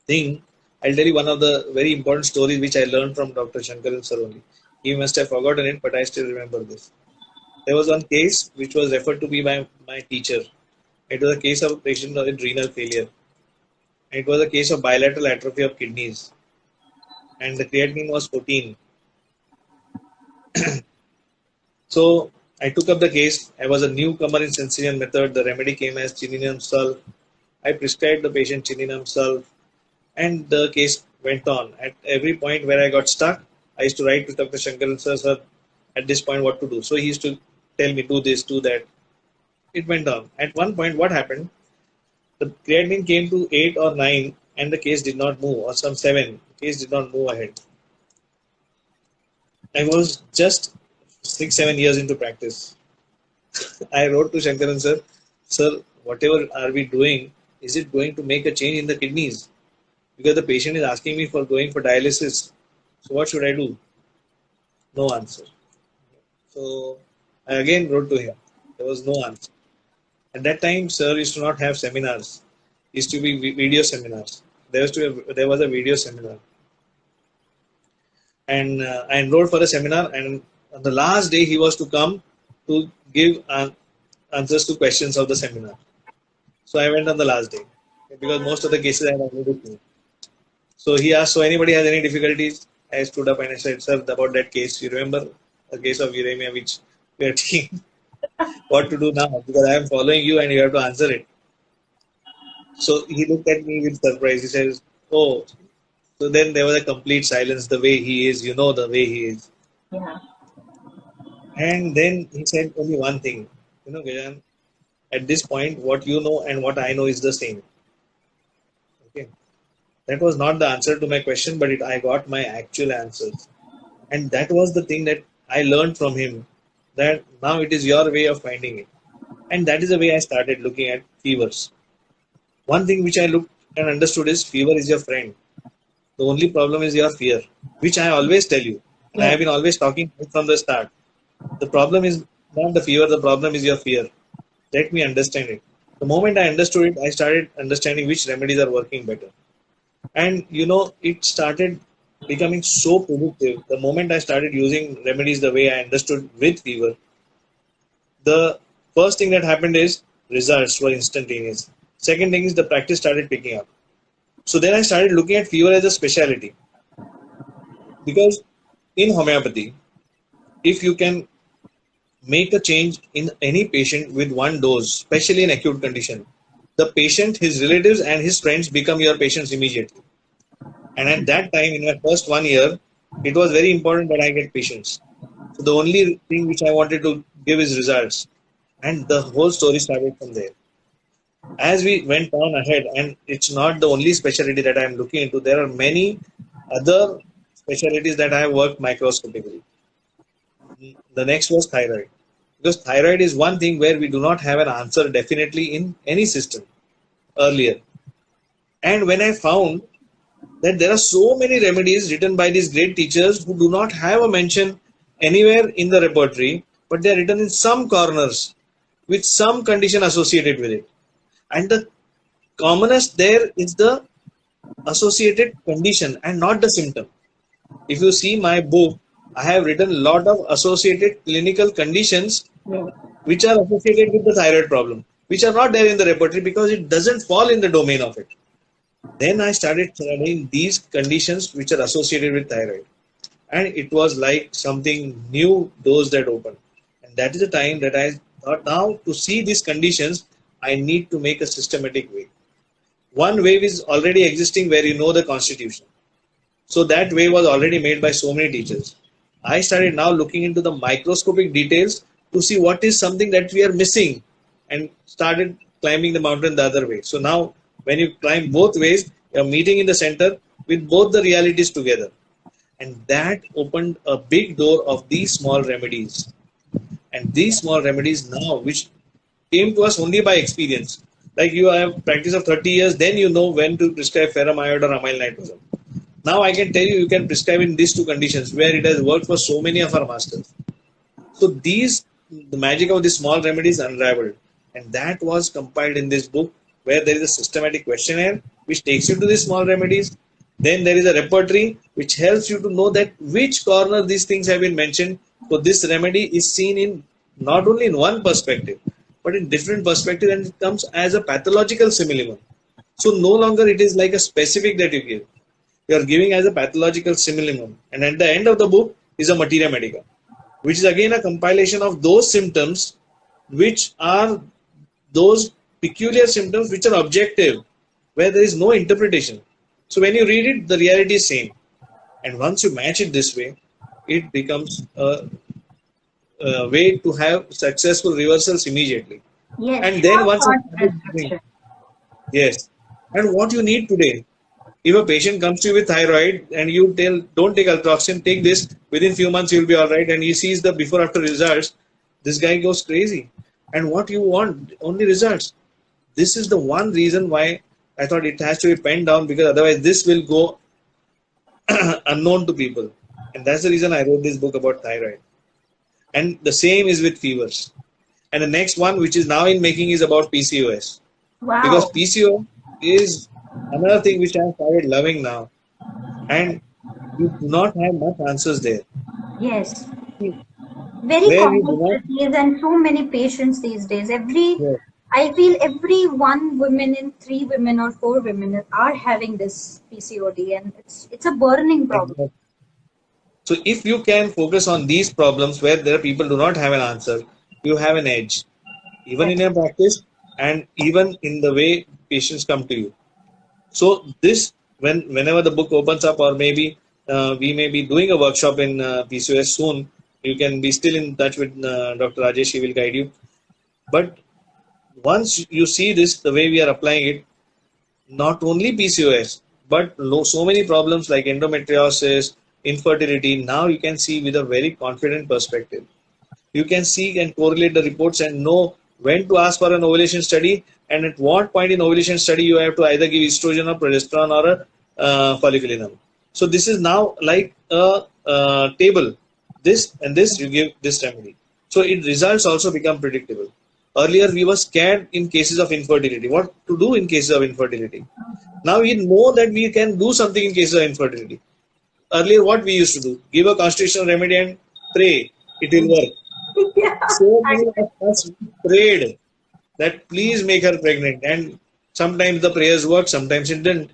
thing, I'll tell you one of the very important stories which I learned from Dr. Shankaran sir only. He must have forgotten it, but I still remember this. There was one case which was referred to me by my teacher. It was a case of a patient with renal failure. It was a case of bilateral atrophy of kidneys, and the creatinine was 14. So I took up the case. I was a newcomer in Sensinian method. The remedy came as Chininum sulf. I prescribed the patient Chininum sulf, and the case went on. At every point where I got stuck, I used to write to Dr. Shankaran sir, at this point what to do. So he used to tell me, do this, do that. It went on. At one point, what happened? The creatinine came to 8 or 9, and the case did not move, or some 7. The case did not move ahead. I was just 6, 7 years into practice. I wrote to Shankaran sir, whatever are we doing, is it going to make a change in the kidneys? Because the patient is asking me for going for dialysis. So what should I do? No answer. So I again wrote to him. There was no answer. At that time, sir used to not have seminars. It used to be video seminars. There was a video seminar. And I enrolled for a seminar, and on the last day he was to come to give answers to questions of the seminar. So I went on the last day, because most of the cases I had already seen. So he asked, so anybody has any difficulties? I stood up and I said, sir, about that case, you remember the case of uremia which we are taking? What to do now? Because I am following you and you have to answer it. So he looked at me with surprise. He says, oh, so then there was a complete silence. The way he is, the way he is. Yeah. And then he said only one thing, Gajan, at this point, what you know and what I know is the same. Okay. That was not the answer to my question, but I got my actual answers. And that was the thing that I learned from him, that now it is your way of finding it. And that is the way I started looking at fevers. One thing which I looked and understood is fever is your friend. The only problem is your fear, which I always tell you. And I have been always talking from the start. The problem is not the fever, the problem is your fear. Let me understand it. The moment I understood it, I started understanding which remedies are working better. And it started becoming so productive. The moment I started using remedies the way I understood with fever, the first thing that happened is results were instantaneous. Second thing is the practice started picking up. So then I started looking at fever as a specialty. Because in homeopathy, if you can make a change in any patient with one dose, especially in acute condition, the patient, his relatives and his friends become your patients immediately. And at that time, in my first 1 year, it was very important that I get patients. So the only thing which I wanted to give is results. And the whole story started from there. As we went on ahead, and it's not the only specialty that I'm looking into, there are many other specialties that I have worked microscopically. The next was thyroid. Because thyroid is one thing where we do not have an answer definitely in any system earlier. And when I found that there are so many remedies written by these great teachers who do not have a mention anywhere in the repertory, but they are written in some corners with some condition associated with it. And the commonest there is the associated condition and not the symptom. If you see my book, I have written a lot of associated clinical conditions which are associated with the thyroid problem. which are not there in the repertory because it doesn't fall in the domain of it. Then I started studying these conditions which are associated with thyroid. And it was like something new doors that opened. And that is the time that I thought, now to see these conditions, I need to make a systematic way. One wave is already existing where you know the constitution. So that way was already made by so many teachers. I started now looking into the microscopic details to see what is something that we are missing, and started climbing the mountain the other way. So now when you climb both ways, you are meeting in the center with both the realities together. And that opened a big door of these small remedies. And these small remedies now, which came to us only by experience. Like you have practice of 30 years, then you know when to prescribe ferrum iodide or amyl nitrosum. Now I can tell you, you can prescribe in these two conditions where it has worked for so many of our masters. So the magic of these small remedies unraveled. And that was compiled in this book, where there is a systematic questionnaire which takes you to these small remedies. Then there is a repertory which helps you to know that which corner these things have been mentioned. So this remedy is seen in not only in one perspective, but in different perspectives, and it comes as a pathological simillimum. So no longer it is like a specific that you give. You are giving as a pathological simillimum. And at the end of the book is a materia medica, which is again a compilation of those symptoms which are those peculiar symptoms which are objective, where there is no interpretation. So when you read it, the reality is same. And once you match it this way, it becomes a way to have successful reversals immediately. Yes. And then once yes. And what you need today, if a patient comes to you with thyroid and you tell, don't take altroxin, take this, within few months you'll be all right, and he sees the before after results, this guy goes crazy. And what you want, only results. This is the one reason why I thought it has to be penned down, because otherwise this will go unknown to people. And that's the reason I wrote this book about thyroid. And the same is with fevers. And the next one, which is now in making, is about PCOS. Wow. Because PCOS is another thing which I started loving now. And you do not have much answers there. Yes. Very complex disease, and so many patients these days. I feel every 1 woman in 3 women or 4 women are having this PCOD, and it's a burning problem. So if you can focus on these problems where there are people do not have an answer, you have an edge, even in your practice and even in the way patients come to you. So this, whenever the book opens up, or maybe we may be doing a workshop in PCOS soon, you can be still in touch with Dr. Rajesh, he will guide you. But once you see this, the way we are applying it, not only PCOS, but so many problems like endometriosis, infertility, now you can see with a very confident perspective. You can see and correlate the reports and know when to ask for an ovulation study, and at what point in ovulation study you have to either give estrogen or progesterone or a folliculinum. So this is now like a table. This and this, you give this remedy. So its results also become predictable. Earlier we were scared in cases of infertility. What to do in cases of infertility? Now we know that we can do something in cases of infertility. Earlier what we used to do? Give a constitutional remedy and pray. It will work. Yeah. So many of us prayed that please make her pregnant. And sometimes the prayers worked, sometimes it didn't.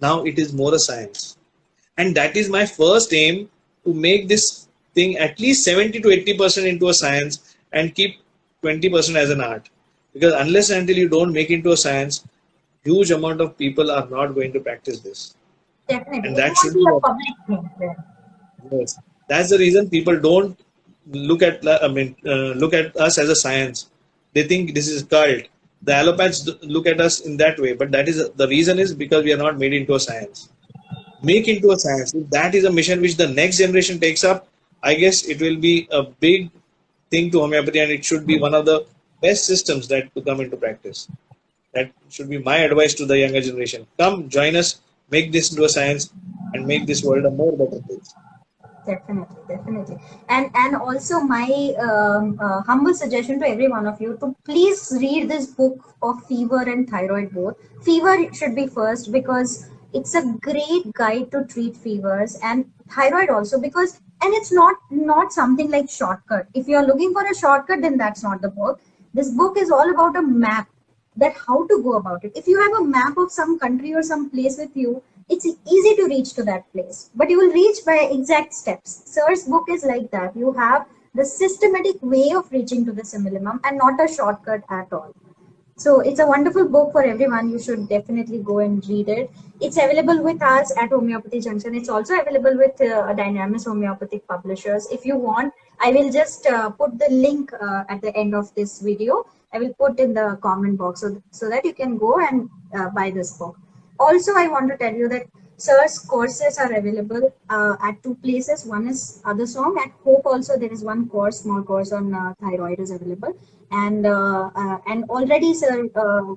Now it is more a science. And that is my first aim, to make this thing at least 70 to 80% into a science and keep 20% as an art. Because unless and until you don't make it into a science, huge amount of people are not going to practice this. Definitely. And that should be a public thing. Yes. That's the reason people don't look at look at us as a science. They think this is cult. The allopathics look at us in that way, but that is the reason is because we are not made into a science. Make into a science. If that is a mission which the next generation takes up, I guess it will be a big thing to homeopathy, and it should be one of the best systems that to come into practice. That should be my advice to the younger generation. Come, join us, make this into a science, and make this world a more better place. Definitely. And also my humble suggestion to every one of you to please read this book of fever and thyroid both. Fever should be first, because it's a great guide to treat fevers, and thyroid also, because, and it's not something like shortcut. If you're looking for a shortcut, then that's not the book. This book is all about a map, that how to go about it. If you have a map of some country or some place with you, it's easy to reach to that place, but you will reach by exact steps. Sir's book is like that. You have the systematic way of reaching to the simillimum and not a shortcut at all. So it's a wonderful book for everyone. You should definitely go and read it. It's available with us at Homeopathy Junction. It's also available with Dynamis Homeopathic Publishers. If you want, I will just put the link at the end of this video. I will put in the comment box so that you can go and buy this book. Also, I want to tell you that Sir's courses are available at two places. One is Other Song. At Hope also there is one course, small course on thyroid is available. And already, sir,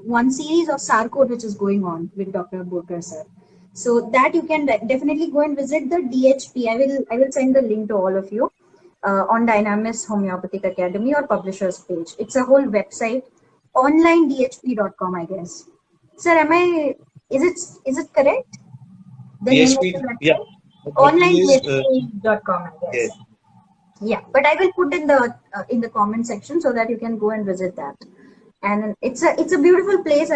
one series of SAR code which is going on with Dr. Burkar, sir. So that you can definitely go and visit the DHP. I will send the link to all of you on Dynamis Homeopathic Academy or publishers page. It's a whole website, onlinedhp.com, I guess. Sir, is it correct? The DHP, name of the yeah. onlinedhp.com, I guess. Yes. Yeah, but I will put in the comment section so that you can go and visit that. And it's a beautiful place.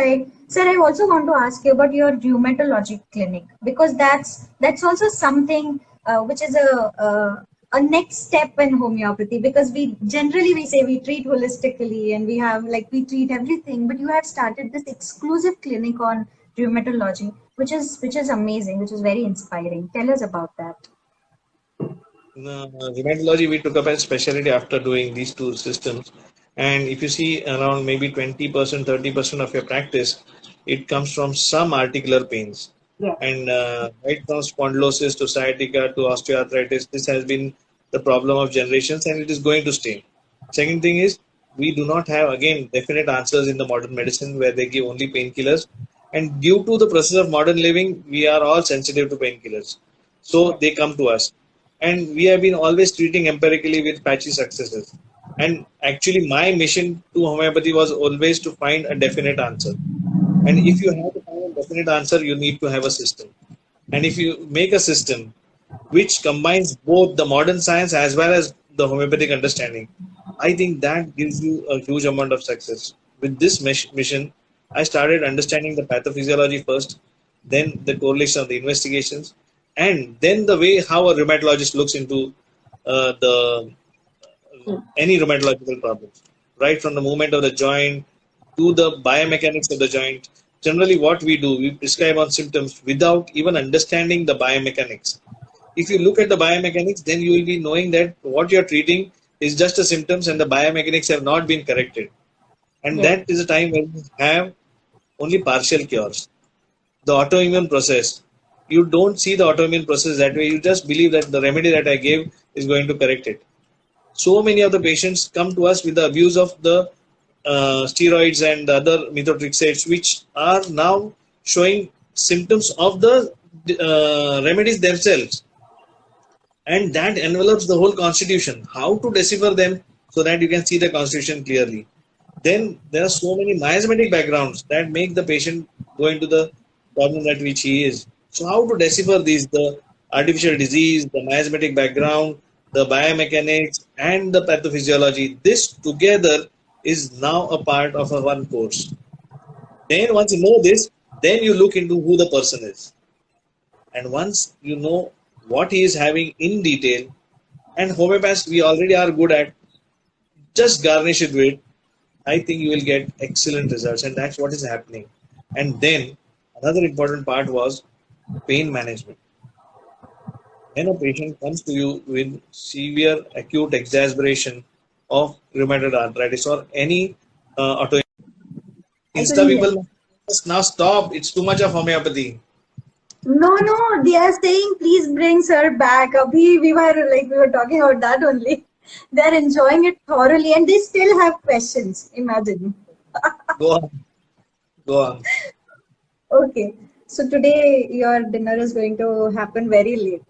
Sir, I also want to ask you about your rheumatology clinic, because that's also something which is a next step in homeopathy, because we say we treat holistically and we treat everything, but you have started this exclusive clinic on rheumatology, which is amazing, which is very inspiring. Tell us about that. Rheumatology, we took up as specialty after doing these two systems. And if you see around maybe 20%, 30% of your practice, it comes from some articular pains. Yeah. And right from spondylosis to sciatica to osteoarthritis, this has been the problem of generations and it is going to stay. Second thing is, we do not have, again, definite answers in the modern medicine where they give only painkillers. And due to the process of modern living, we are all sensitive to painkillers. So they come to us. And we have been always treating empirically with patchy successes. And actually, my mission to homeopathy was always to find a definite answer. And if you have to find a definite answer, you need to have a system. And if you make a system which combines both the modern science as well as the homeopathic understanding, I think that gives you a huge amount of success. With this mission, I started understanding the pathophysiology first, then the correlation of the investigations, and then the way how a rheumatologist looks into any rheumatological problems, right from the movement of the joint to the biomechanics of the joint. Generally, what we do, we prescribe on symptoms without even understanding the biomechanics. If you look at the biomechanics, then you will be knowing that what you're treating is just a symptoms and the biomechanics have not been corrected. And that is a time when you have only partial cures. The autoimmune process, you don't see the autoimmune process that way. You just believe that the remedy that I gave is going to correct it. So many of the patients come to us with the abuse of the steroids and the other methotrexates, which are now showing symptoms of the remedies themselves. And that envelopes the whole constitution. How to decipher them so that you can see the constitution clearly. Then there are so many miasmatic backgrounds that make the patient go into the problem that which he is. So how to decipher these, the artificial disease, the miasmatic background, the biomechanics and the pathophysiology, this together is now a part of a one course. Then once you know this, then you look into who the person is. And once you know what he is having in detail, and homeopaths we already are good at, just garnish it with, I think you will get excellent results, and that's what is happening. And then another important part was pain management. When a patient comes to you with severe acute exacerbation of rheumatoid arthritis or any autoimmune, Insta people must now stop. It's too much of homeopathy. No, they are saying please bring sir back. Abhi we were talking about that only. They are enjoying it thoroughly and they still have questions. Imagine. Go on. Okay. So today your dinner is going to happen very late.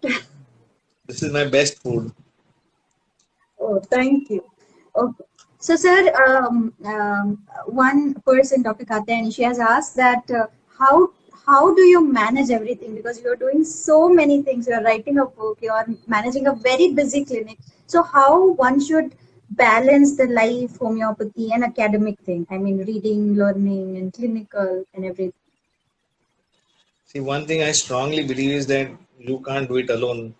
This is my best food. Oh, thank you. Okay. So, sir, one person, Dr. Katayani, she has asked that how do you manage everything? Because you are doing so many things. You are writing a book. You are managing a very busy clinic. So, how one should balance the life, homeopathy, and academic thing? I mean, reading, learning, and clinical and everything. See, one thing I strongly believe is that you can't do it alone.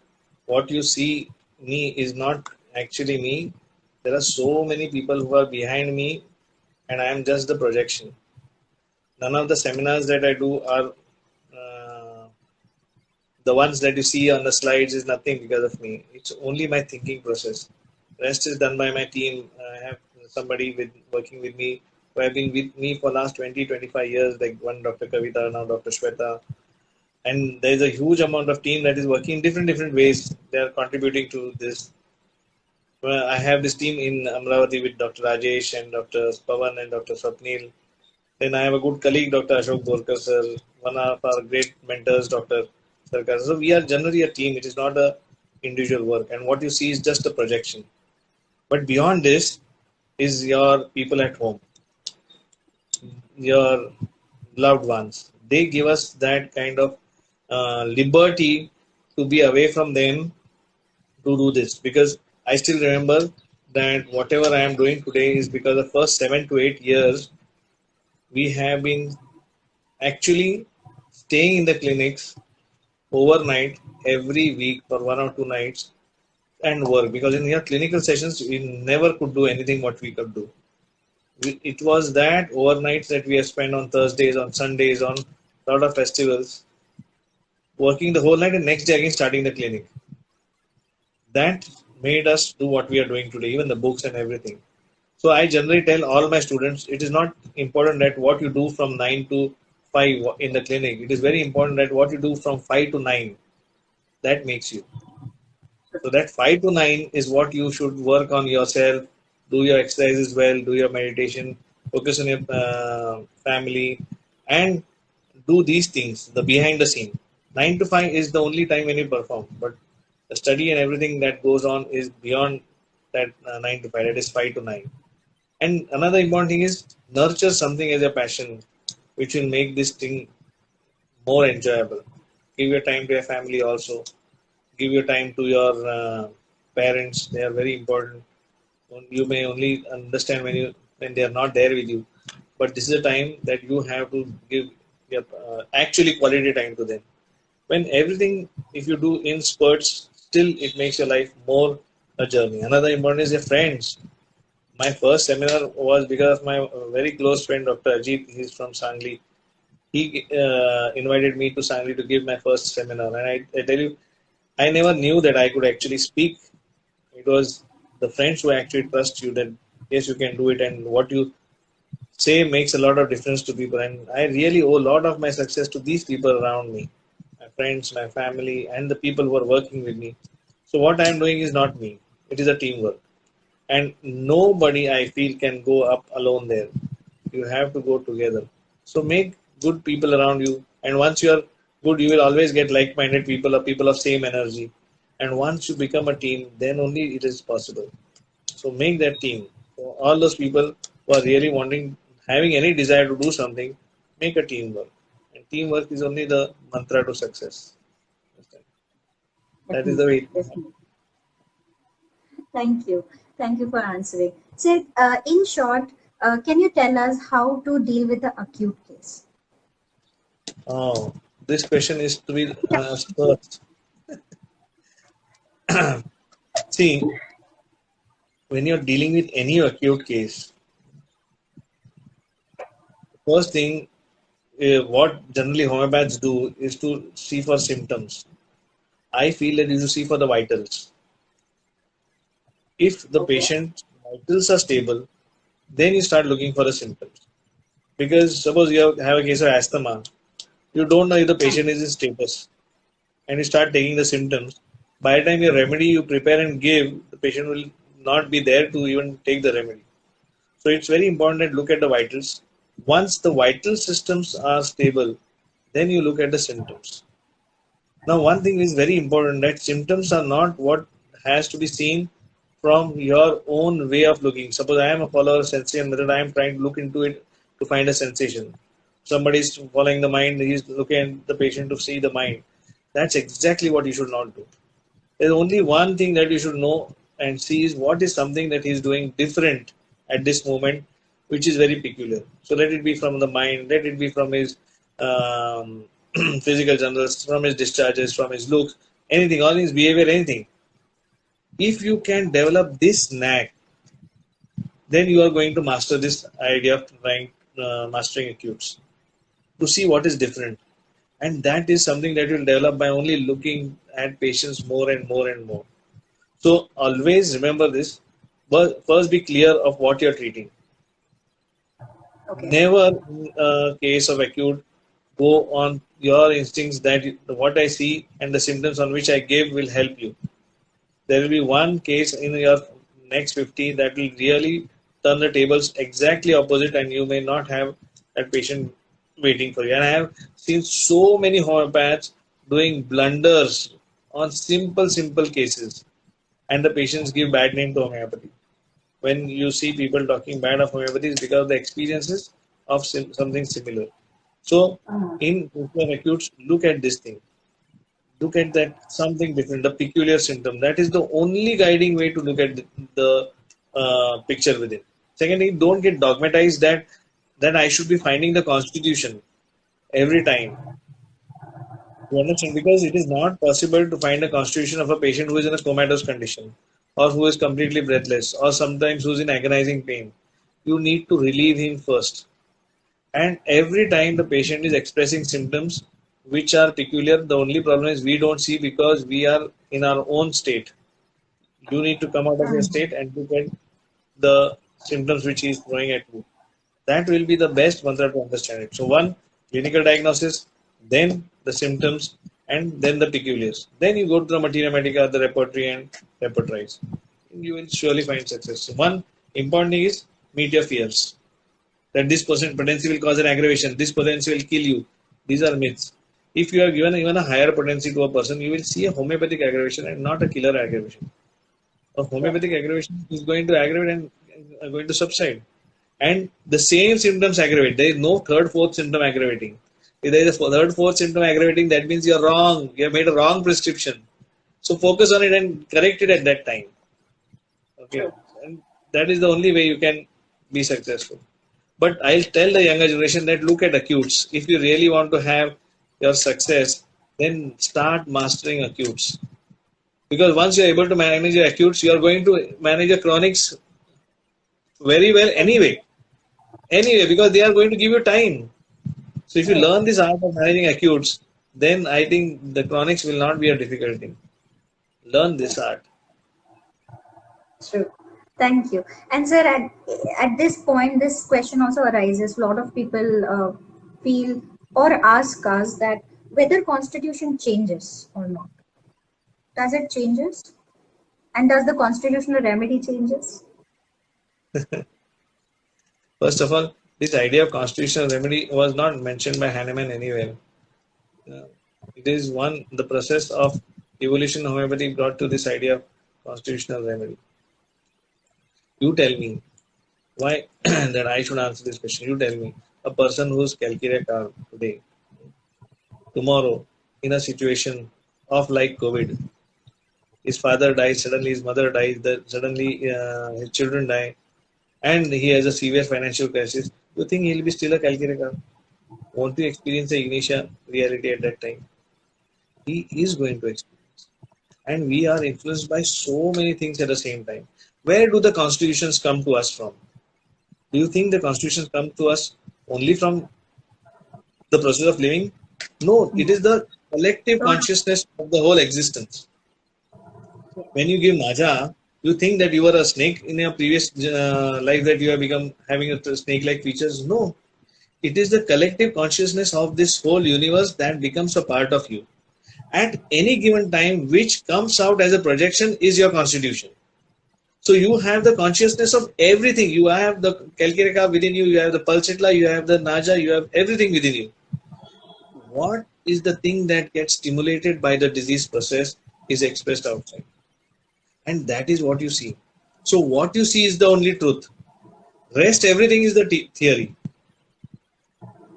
What you see me is not actually me. There are so many people who are behind me, and I am just the projection. None of the seminars that I do are the ones that you see on the slides is nothing because of me. It's only my thinking process. Rest is done by my team. I have somebody working with me who have been with me for last 20, 25 years, like one Dr. Kavita, now Dr. Shweta. And there is a huge amount of team that is working in different ways. They are contributing to this. I have this team in Amravati with Dr. Rajesh and Dr. Pavan and Dr. Swapnil. Then I have a good colleague, Dr. Ashok Borkar sir, one of our great mentors, Dr. Sarkar. So we are generally a team. It is not a individual work. And what you see is just a projection. But beyond this is your people at home, your loved ones. They give us that kind of liberty to be away from them to do this. Because I still remember that whatever I am doing today is because the first 7 to 8 years we have been actually staying in the clinics overnight every week for 1 or 2 nights and work, because in your clinical sessions we never could do anything what we could do. It was that overnights that we have spent on Thursdays, on Sundays, on a lot of festivals, working the whole night and next day again starting the clinic. That made us do what we are doing today, even the books and everything. So I generally tell all my students, it is not important that what you do from 9 to 5 in the clinic. It is very important that what you do from 5 to 9, that makes you. So that 5 to 9 is what you should work on yourself, do your exercises well, do your meditation, focus on your family, and do these things, the behind the scene. 9 to 5 is the only time when you perform, but the study and everything that goes on is beyond that 9 to 5, that is 5 to 9. And another important thing is nurture something as a passion, which will make this thing more enjoyable. Give your time to your family also. Give your time to your parents. They are very important. You may only understand when they are not there with you, but this is a time that you have to give your actually quality time to them. When everything, if you do in spurts, still it makes your life more a journey. Another important is your friends. My first seminar was because of my very close friend, Dr. Ajit. He's from Sangli. He invited me to Sangli to give my first seminar. And I tell you, I never knew that I could actually speak. It was the friends who actually trust you that, yes, you can do it. And what you say makes a lot of difference to people. And I really owe a lot of my success to these people around me, my friends, my family, and the people who are working with me. So what I'm doing is not me. It is a teamwork. And nobody, I feel, can go up alone there. You have to go together. So make good people around you. And once you are good, you will always get like-minded people or people of same energy. And once you become a team, then only it is possible. So make that team. So all those people who are really having any desire to do something, make a teamwork. And teamwork is only the mantra to success. That is the way. Thank you. Thank you for answering. So, in short, can you tell us how to deal with the acute case? Oh, this question is to be first. See, when you're dealing with any acute case, first thing, what generally homeopaths do is to see for symptoms. I feel that you should see for the vitals. If the patient's vitals are stable, then you start looking for the symptoms. Because suppose you have a case of asthma, you don't know if the patient is in status, and you start taking the symptoms. By the time your remedy you prepare and give, the patient will not be there to even take the remedy. So it's very important that look at the vitals. Once the vital systems are stable, then you look at the symptoms. Now, one thing is very important, that symptoms are not what has to be seen from your own way of looking. Suppose I am a follower of sensation method, I am trying to look into it to find a sensation. Somebody is following the mind, he is looking at the patient to see the mind. That's exactly what you should not do. There's only one thing that you should know and sees what is something that he is doing different at this moment, which is very peculiar. So let it be from the mind, let it be from his um, physical journals, from his discharges, from his looks, anything, all his behavior, anything. If you can develop this knack, then you are going to master this idea of mastering acutes to see what is different. And that is something that you will develop by only looking at patients more and more and more. So always remember this. First be clear of what you are treating. Okay. Never in a case of acute go on your instincts that what I see and the symptoms on which I give will help you. There will be one case in your next 50 that will really turn the tables exactly opposite, and you may not have that patient waiting for you. And I have seen so many homeopaths doing blunders on simple cases, and the patients give bad name to homeopathy. When you see people talking bad of homeopathy, it's because of the experiences of something similar. So in acutes, look at this thing. Look at that something different, the peculiar symptom. That is the only guiding way to look at the picture within. Secondly, don't get dogmatized that I should be finding the constitution every time. You understand? Because it is not possible to find a constitution of a patient who is in a comatose condition, or who is completely breathless, or sometimes who is in agonizing pain. You need to relieve him first. And every time the patient is expressing symptoms which are peculiar, the only problem is we don't see because we are in our own state. You need to come out of your state and look at the symptoms which he is throwing at you. That will be the best mantra to understand it. So one, clinical diagnosis, then the symptoms, and then the peculiars. Then you go to the materia medica, the repertory, and repertorize. You will surely find success. So one important thing is meet your fears. That this potency will cause an aggravation, this potency will kill you. These are myths. If you are given even a higher potency to a person, you will see a homeopathic aggravation and not a killer aggravation. A homeopathic aggravation is going to aggravate and going to subside. And the same symptoms aggravate. There is no third, fourth symptom aggravating. If there is a third, fourth symptom aggravating, that means you are wrong. You have made a wrong prescription. So focus on it and correct it at that time. Okay. And that is the only way you can be successful. But I'll tell the younger generation that look at acutes. If you really want to have your success, then start mastering acutes. Because once you are able to manage your acutes, you are going to manage your chronics very well anyway. Because they are going to give you time. So if you learn this art of managing acutes, then I think the chronics will not be a difficult thing. Learn this art. True. Thank you. And sir, at this point, this question also arises. A lot of people feel or ask us that whether constitution changes or not. Does it changes? And does the constitutional remedy changes? First of all, this idea of constitutional remedy was not mentioned by Hahnemann anywhere. It is the process of evolution of homeopathy brought to this idea of constitutional remedy. You tell me why that I should answer this question. You tell me, a person who's 𝐶𝐽 today, tomorrow, in a situation of like COVID, his father dies, suddenly his mother dies, suddenly his children die, and he has a severe financial crisis. You think he'll be still a 𝐶𝐽? Won't you experience the ignitia reality at that time? He is going to experience. And we are influenced by so many things at the same time. Where do the constitutions come to us from? Do you think the constitutions come to us only from the process of living? No, it is the collective consciousness of the whole existence. When you give naja, you think that you were a snake in your previous life, that you have become having a snake-like features. No, it is the collective consciousness of this whole universe that becomes a part of you. At any given time, which comes out as a projection is your constitution. So you have the consciousness of everything. You have the 𝐶𝐽 within you, you have the pulsatla, you have the naja, you have everything within you. What is the thing that gets stimulated by the disease process is expressed outside. And that is what you see. So what you see is the only truth. Rest, everything is the theory.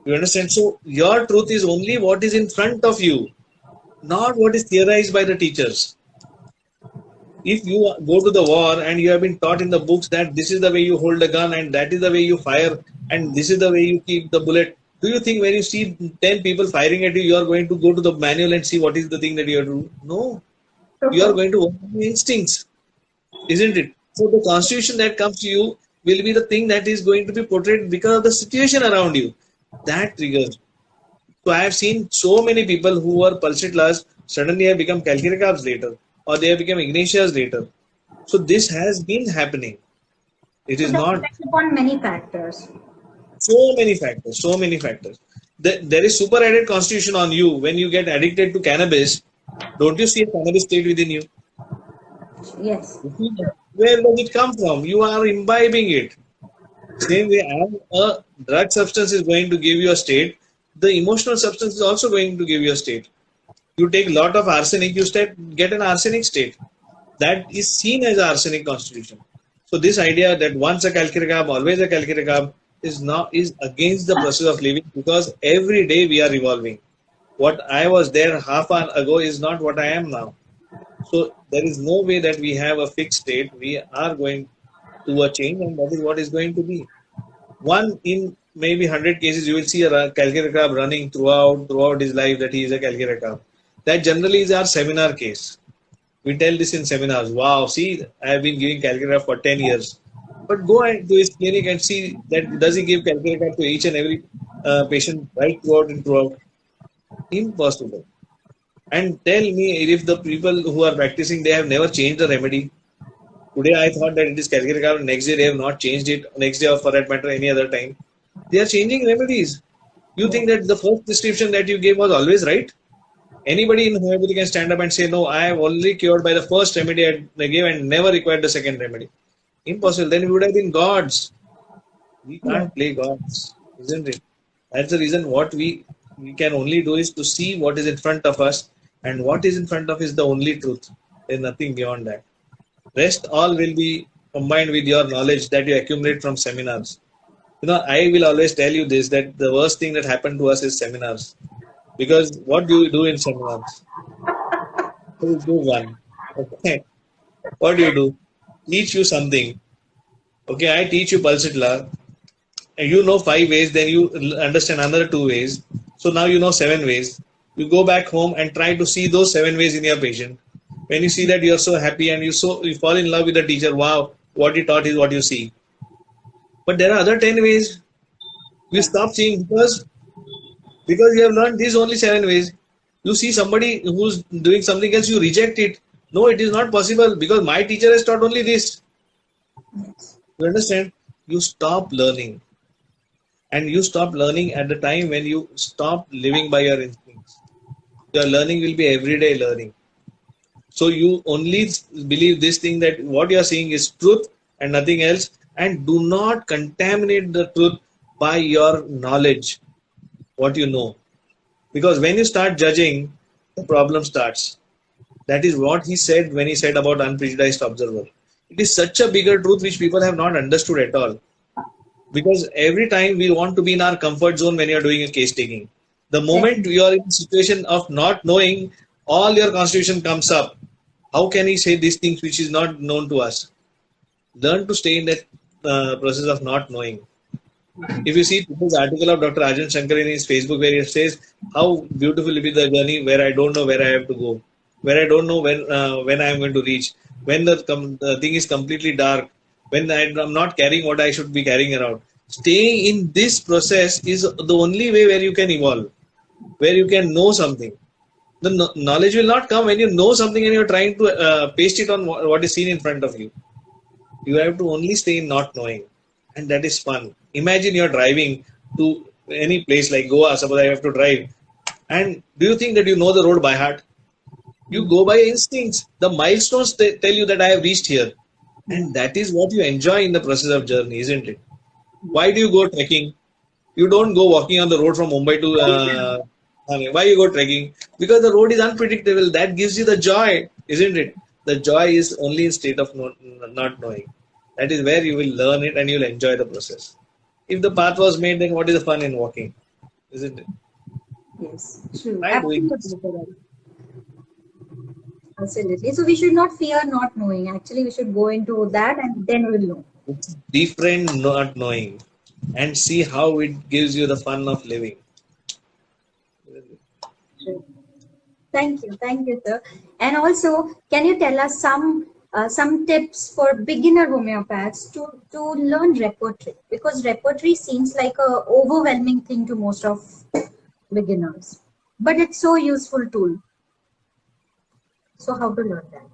You understand? So your truth is only what is in front of you, not what is theorized by the teachers. If you go to the war and you have been taught in the books that this is the way you hold a gun and that is the way you fire and this is the way you keep the bullet, do you think when you see 10 people firing at you, you are going to go to the manual and see what is the thing that you have to do? No, you are going to work on your instincts, isn't it? So the constitution that comes to you will be the thing that is going to be portrayed because of the situation around you. That triggers. So I have seen so many people who were pulsatlas suddenly have become Calciricabs later, or they have become Ignatias later. So this has been happening. It So is that not depends upon many factors. so many factors, so many factors. There is super added constitution on you when you get addicted to cannabis. Don't you see a cannabis state within you? Yes. Where does it come from? You are imbibing it. Same way, as a drug substance is going to give you a state, the emotional substance is also going to give you a state. You take a lot of arsenic, you get an arsenic state. That is seen as arsenic constitution. So this idea that once a calciricab, always a calciricab is against the process of living because every day we are evolving. What I was there half an ago is not what I am now. So there is no way that we have a fixed state. We are going to a change, and that is what is going to be. One in maybe 100 cases, you will see a calciricab running throughout his life that he is a calciricab. That generally is our seminar case. We tell this in seminars. Wow, see, I have been giving calciricab for 10 years. But go to his clinic and see that does he give calciricab to each and every patient right throughout and throughout? Impossible. And tell me if the people who are practicing, they have never changed the remedy. Today I thought that it is calciricab, next day they have not changed it, next day or for that matter any other time. They are changing remedies. You think that the first prescription that you gave was always right? Anybody in homeopathy can stand up and say, no, I have only cured by the first remedy I gave and never required the second remedy. Impossible. Then we would have been gods. We Yes. can't play gods, isn't it? That's the reason what we can only do is to see what is in front of us, and what is in front of is the only truth. There's nothing beyond that. Rest all will be combined with your knowledge that you accumulate from seminars. I will always tell you this, that the worst thing that happened to us is seminars. Because what do you do in seminars? You do one. Okay. What do you do? Teach you something. Okay, I teach you Pulsitla. And you know 5 ways, then you understand another 2 ways. So now you know 7 ways. You go back home and try to see those 7 ways in your patient. When you see that, you are so happy and you fall in love with the teacher. Wow, what he taught is what you see. But there are other 10 ways you stop seeing because you have learned these only 7 ways. You see somebody who's doing something else, you reject it. No, it is not possible because my teacher has taught only this. You understand? You stop learning. And you stop learning at the time when you stop living by your instincts. Your learning will be everyday learning. So you only believe this thing that what you are seeing is truth and nothing else, and do not contaminate the truth by your knowledge, what you know. Because when you start judging, the problem starts. That is what he said when he said about unprejudiced observer. It is such a bigger truth which people have not understood at all. Because every time we want to be in our comfort zone when you are doing a case taking. The moment you are in a situation of not knowing, all your constitution comes up. How can he say these things which is not known to us? Learn to stay in that process of not knowing. If you see today's article of Dr. Arjun Shankar in his Facebook where he says how beautiful will be the journey where I don't know where I have to go, where I don't know when I am going to reach, when the thing is completely dark, when I'm not carrying what I should be carrying around. Staying in this process is the only way where you can evolve, where you can know something. The knowledge will not come when you know something and you're trying to paste it on what is seen in front of you. You have to only stay in not knowing, and that is fun. Imagine you're driving to any place like Goa, suppose I have to drive, and do you think that you know the road by heart? You go by instincts. The milestones tell you that I have reached here, and that is what you enjoy in the process of journey, isn't it? Why do you go trekking? You don't go walking on the road from Mumbai to Thane. Why you go trekking? Because the road is unpredictable. That gives you the joy, isn't it? The joy is only in state of not knowing. That is where you will learn it and you'll enjoy the process. If the path was made, then what is the fun in walking? Isn't it? Yes, true. Try doing this. Absolutely correct. Absolutely. So we should not fear not knowing. Actually, we should go into that and then we'll know. Befriend not knowing and see how it gives you the fun of living. Sure. Thank you, sir. And also, can you tell us some tips for beginner homeopaths to learn repertory? Because repertory seems like a overwhelming thing to most of beginners, but it's so useful tool. So how to learn that?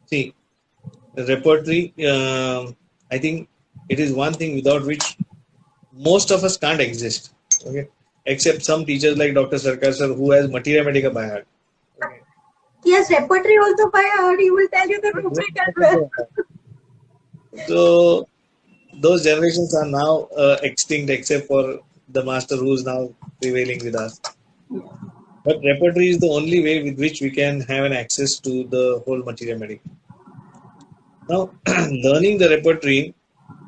See, repertory, I think it is one thing without which most of us can't exist. Okay, except some teachers like Dr. Sarkar sir who has Materia Medica by heart. Okay. Yes, repertory also by heart. He will tell you the rubric as well. So those generations are now extinct except for the master who is now prevailing with us. But repertory is the only way with which we can have an access to the whole Materia Medica. Now, learning the repertory,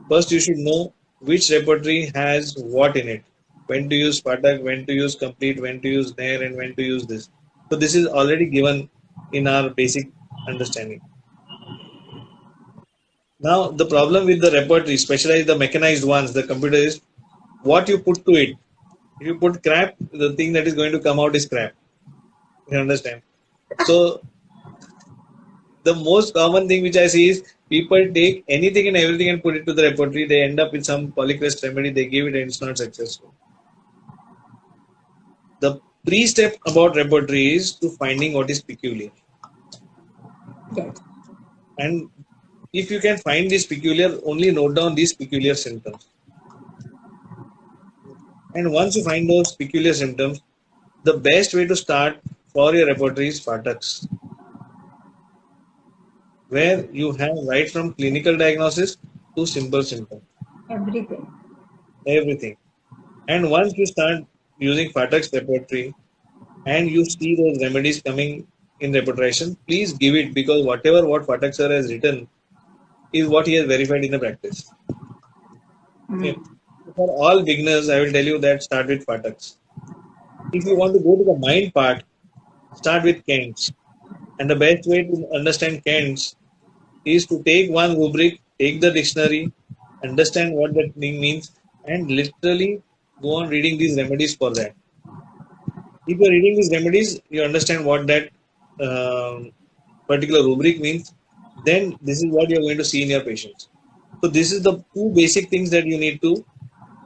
first you should know which repertory has what in it. When to use Patak, when to use complete, when to use Nair, and when to use this. So this is already given in our basic understanding. Now, the problem with the repertory, especially the mechanized ones, the computer is what you put to it. If you put crap, the thing that is going to come out is crap. You understand? So the most common thing which I see is people take anything and everything and put it to the repertory. They end up with some polycrest remedy, they give it and it's not successful. The pre-step about repertory is to finding what is peculiar. Yes. And if you can find this peculiar, only note down these peculiar symptoms. And once you find those peculiar symptoms, the best way to start for your repertory is Fataks, where you have right from clinical diagnosis to simple symptoms. Everything. And once you start using Fataks repertory and you see those remedies coming in repertorization, please give it, because what Fatak sir has written is what he has verified in the practice. Okay. For all beginners, I will tell you that start with Fataks. If you want to go to the mind part, start with 𝐶𝐚𝐧. And the best way to understand 𝐶𝐚𝐧 is to take one rubric, take the dictionary, understand what that thing means, and literally go on reading these remedies for that. If you're reading these remedies, you understand what that particular rubric means, then this is what you're going to see in your patients. So this is the two basic things that you need to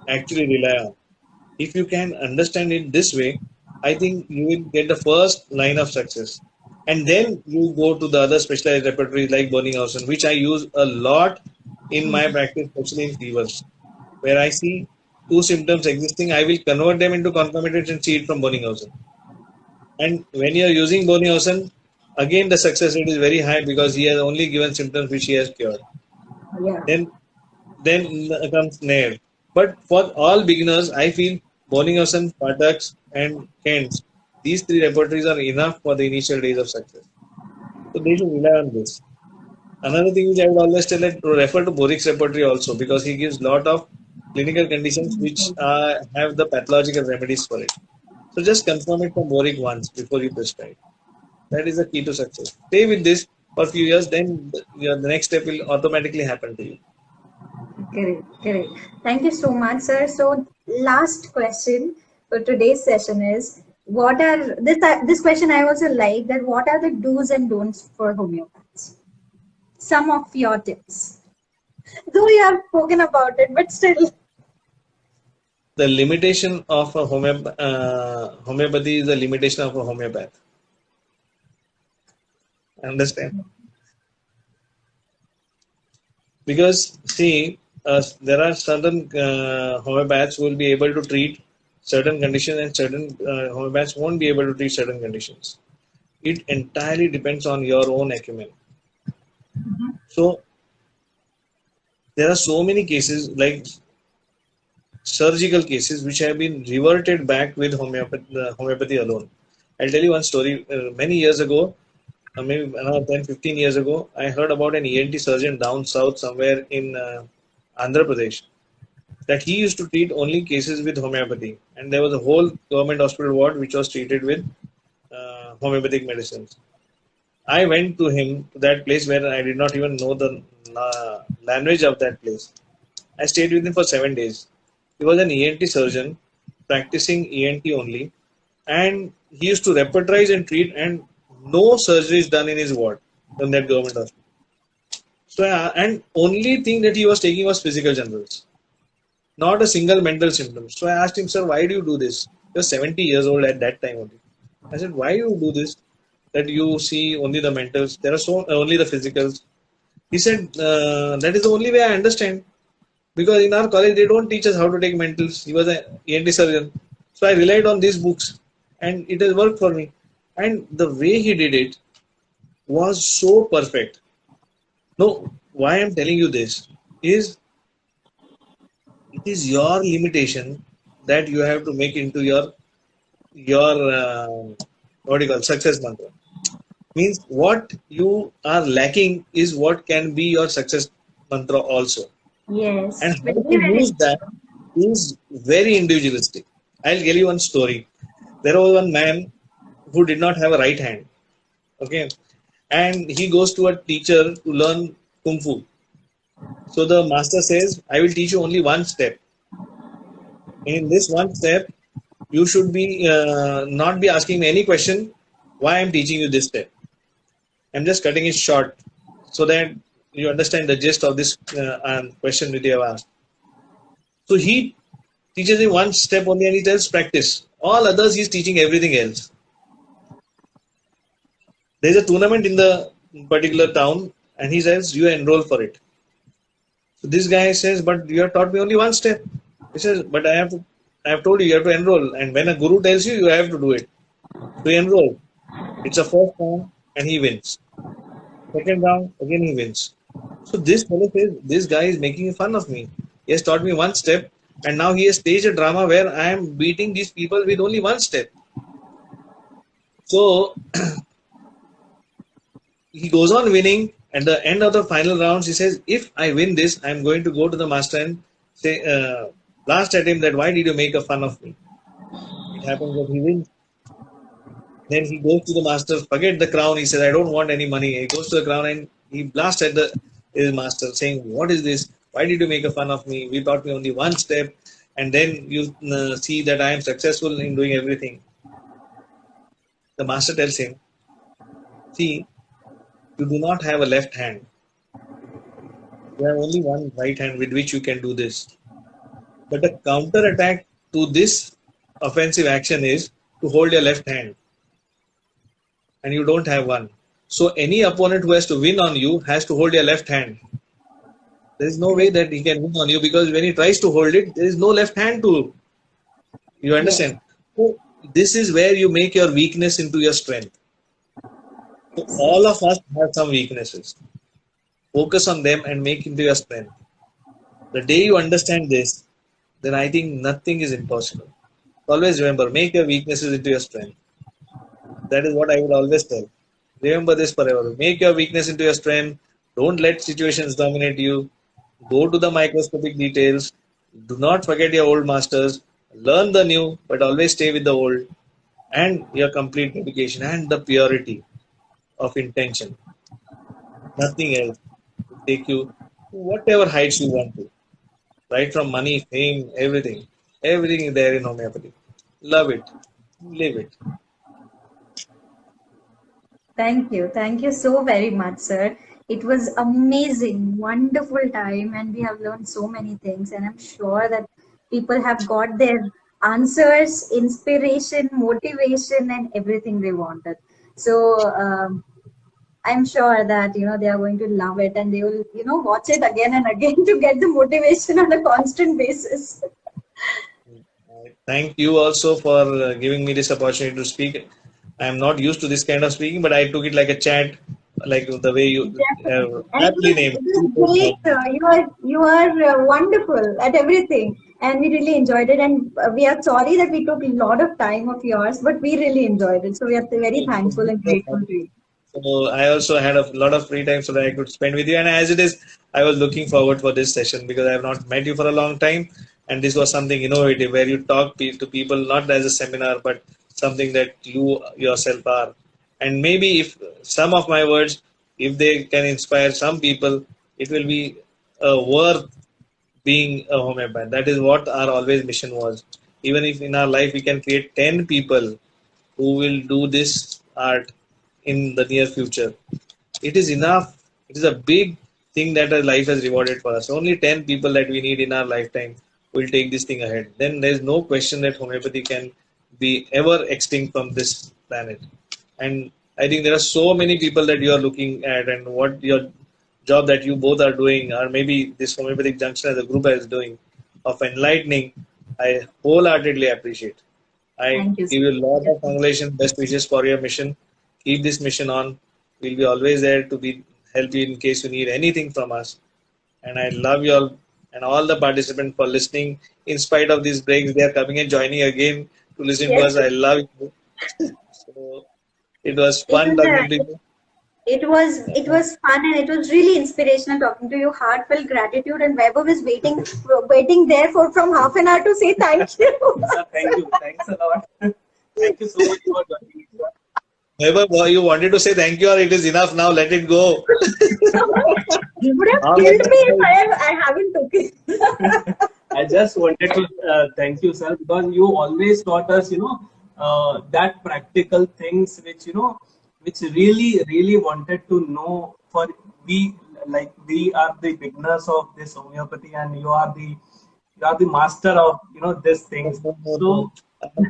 actually rely on. If you can understand it this way, I think you will get the first line of success. And then you go to the other specialized repertories like 𝐵𝐼𝐻𝐼𝐴, which I use a lot in my practice, especially in fevers, where I see two symptoms existing, I will convert them into concomitant and see it from 𝐵𝐼𝐻𝐼𝐴. And when you are using 𝐵𝐼𝐻𝐼𝐴, again the success rate is very high because he has only given symptoms which he has cured. Yeah. Then comes Nair. But for all beginners, I feel 𝐵𝐼𝐻𝐼𝐴, Fataks, and 𝐶𝐚𝐧, these three repertories are enough for the initial days of success. So they should rely on this. Another thing which I would always tell is to refer to Borik's repertory also, because he gives lot of clinical conditions which have the pathological remedies for it. So just confirm it from Borik once before you prescribe. That is the key to success. Stay with this for a few years, then the next step will automatically happen to you. Correct. Thank you so much, sir. So last question for today's session is, what are this question I also like, that what are the do's and don'ts for homeopaths? Some of your tips. Though you have spoken about it, but still. The limitation of a homeopathy is the limitation of a homeopath. Understand? Because see, there are certain homeopaths who will be able to treat certain conditions, and certain homeopaths won't be able to treat certain conditions. It entirely depends on your own acumen. So there are so many cases, like surgical cases, which have been reverted back with homeopathy alone. I'll tell you one story. Many years ago, maybe around 10-15 years ago, I heard about an ENT surgeon down south somewhere in Andhra Pradesh, that he used to treat only cases with homeopathy, and there was a whole government hospital ward which was treated with homeopathic medicines. I went to him to that place where I did not even know the language of that place. I stayed with him for 7 days. He was an ENT surgeon, practicing ENT only, and he used to repertorize and treat, and no surgery is done in his ward in that government hospital. So, and only thing that he was taking was physical generals, not a single mental symptom. So I asked him, sir, why do you do this? He was 70 years old at that time only. I said, why do you do this? That you see only the mentals, there are so only the physicals. He said, that is the only way I understand. Because in our college, they don't teach us how to take mentals. He was an ENT surgeon. So I relied on these books and it has worked for me. And the way he did it was so perfect. No, why I'm telling you this is it is your limitation that you have to make into your what do you call success mantra. Means what you are lacking is what can be your success mantra also. Yes. And how Very, to very use that is very individualistic. I'll tell you one story. There was one man who did not have a right hand. Okay. And he goes to a teacher to learn Kung Fu. So the master says, I will teach you only one step. In this one step, you should be not be asking me any question why I'm teaching you this step. I'm just cutting it short so that you understand the gist of this question that you have asked. So he teaches him one step only and he tells practice. All others he's teaching everything else. There's a tournament in the particular town and he says you enroll for it. So this guy says, but you have taught me only one step. He says, but I have told you have to enroll, and when a guru tells you, you have to do it. So he enroll. It's a first round and he wins. Second round, again he wins. So this fellow says, this guy is making fun of me. He has taught me one step and now he has staged a drama where I am beating these people with only one step. So he goes on winning. At the end of the final rounds, he says, if I win this, I'm going to go to the master and say, blast at him that why did you make a fun of me? It happens that he wins. Then he goes to the master, forget the crown. He says, I don't want any money. He goes to the crown and he blasts at his master saying, what is this? Why did you make a fun of me? You taught me only one step. And then you see that I am successful in doing everything. The master tells him, see, you do not have a left hand. You have only one right hand with which you can do this. But the counter attack to this offensive action is to hold your left hand. And you don't have one. So any opponent who has to win on you has to hold your left hand. There is no way that he can win on you because when he tries to hold it, there is no left hand to. You understand? So this is where you make your weakness into your strength. So all of us have some weaknesses. Focus on them and make into your strength. The day you understand this, then I think nothing is impossible. Always remember, make your weaknesses into your strength. That is what I would always tell. Remember this forever. Make your weakness into your strength. Don't let situations dominate you. Go to the microscopic details. Do not forget your old masters. Learn the new, but always stay with the old. And your complete dedication and the purity of intention. Nothing else will take you to whatever heights you want to. Right from money, fame, everything. Everything is there in homeopathy. Love it. Live it. Thank you. Thank you so very much, sir. It was amazing, wonderful time, and we have learned so many things. And I'm sure that people have got their answers, inspiration, motivation, and everything they wanted. So I'm sure that they are going to love it, and they will watch it again and again to get the motivation on a constant basis. Thank you also for giving me this opportunity to speak. I am not used to this kind of speaking, but I took it like a chat, like the way you Definitely. And aptly named. it was great. You are wonderful at everything, and we really enjoyed it. And we are sorry that we took a lot of time of yours, but we really enjoyed it. So we are very thankful and grateful to you. So I also had a lot of free time so that I could spend with you. And as it is, I was looking forward for this session because I have not met you for a long time. And this was something innovative where you talk to people not as a seminar, but something that you yourself are. And maybe if some of my words, if they can inspire some people, it will be worth being a homeopath. That is what our always mission was. Even if in our life we can create 10 people who will do this art in the near future, it is enough. It is a big thing that our life has rewarded for us. Only 10 people that we need in our lifetime will take this thing ahead. Then there is no question that homeopathy can be ever extinct from this planet. And I think there are so many people that you are looking at, and what your job that you both are doing, or maybe this homeopathic junction as a group is doing, of enlightening, I wholeheartedly appreciate. I Thank you. give you a lot of congratulations, best wishes for your mission. Keep this mission on. We'll be always there to be help you in case you need anything from us. And I love you all and all the participants for listening. In spite of these breaks, they are coming and joining again to listen to us. I love you. So it was fun talking to you. It was fun, and it was really inspirational talking to you. Heartfelt gratitude, and Vaibhav is waiting there for from half an hour to say thank you. Thank you. Thanks a lot. Thank you so much for joining. Vaibhav, you wanted to say thank you, or it is enough now? Let it go. You would have killed me if I haven't took it. I just wanted to thank you, sir, because you always taught us, that practical things which, which really wanted to know. For we are the beginners of this homeopathy, and you are the master of these things. So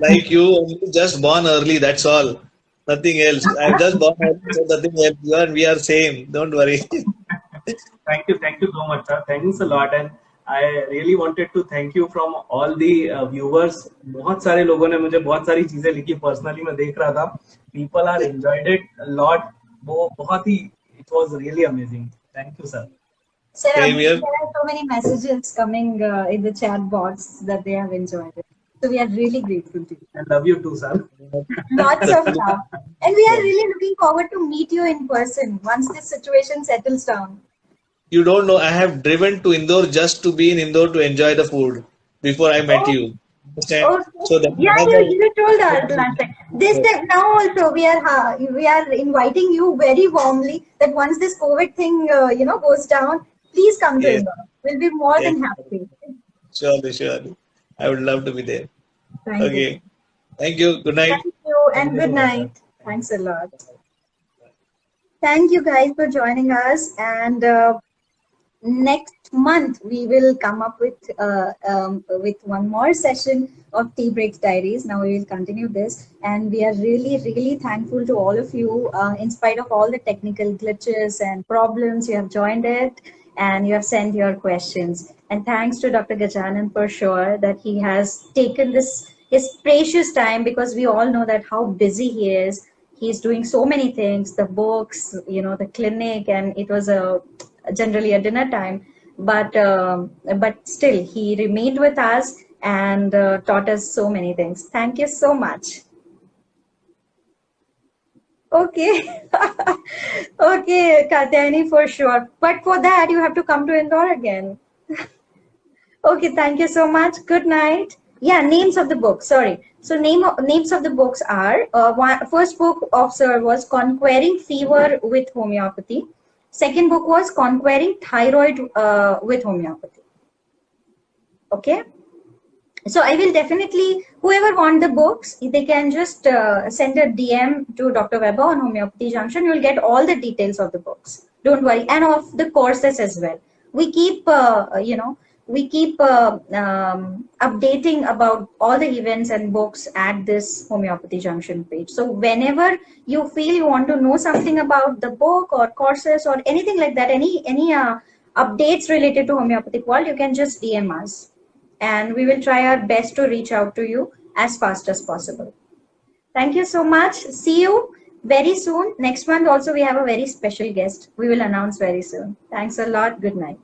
like you, only just born early. That's all. Nothing else. I'm just born early, so nothing else. You and we are same. Don't worry. thank you so much, sir. Thanks a lot. And I really wanted to thank you from all the viewers. बहुत सारे लोगों ने मुझे बहुत सारी चीजें लिखी, personally मैं देख रहा था. People are enjoyed it a lot. वो बहुत ही, it was really amazing. Thank you, sir. Sir, there are so many messages coming in the chat box that they have enjoyed it. So we are really grateful to you. I love you too, sir. Lots of love. And we are really looking forward to meet you in person once this situation settles down. You don't know, I have driven to Indore just to be in Indore to enjoy the food before I met you. Okay. So that you told us last time. This time now also we are inviting you very warmly that once this COVID thing goes down, please come to Indore. We'll be more than happy. Surely. I would love to be there. Thank you. Thank you. Good night. Thank you and good night. Thanks a lot. Thank you guys for joining us. And next month we will come up with one more session of Tea Breaks Diaries. Now we will continue this, and we are really thankful to all of you. In spite of all the technical glitches and problems, you have joined it and you have sent your questions. And thanks to Dr. Gajanan for sure that he has taken his precious time, because we all know that how busy he is. He's doing so many things, the books, the clinic, and it was generally a dinner time. But still, he remained with us and taught us so many things. Thank you so much. Okay. Okay, Katyayani, for sure. But for that, you have to come to Indore again. Okay, thank you so much. Good night. Yeah, names of the books. Sorry. So names of the books are, first book of Sir was Conquering Fever with Homeopathy. Second book was Conquering Thyroid with Homeopathy. Okay. So I will definitely, whoever want the books, they can just send a DM to Dr. Vaibhav on Homeopathy Junction. You will get all the details of the books. Don't worry. And of the courses as well. We keep, updating about all the events and books at this Homeopathy Junction page. So whenever you feel you want to know something about the book or courses or anything like that, any updates related to homeopathic world, you can just DM us. And we will try our best to reach out to you as fast as possible. Thank you so much. See you very soon. Next month also we have a very special guest. We will announce very soon. Thanks a lot. Good night.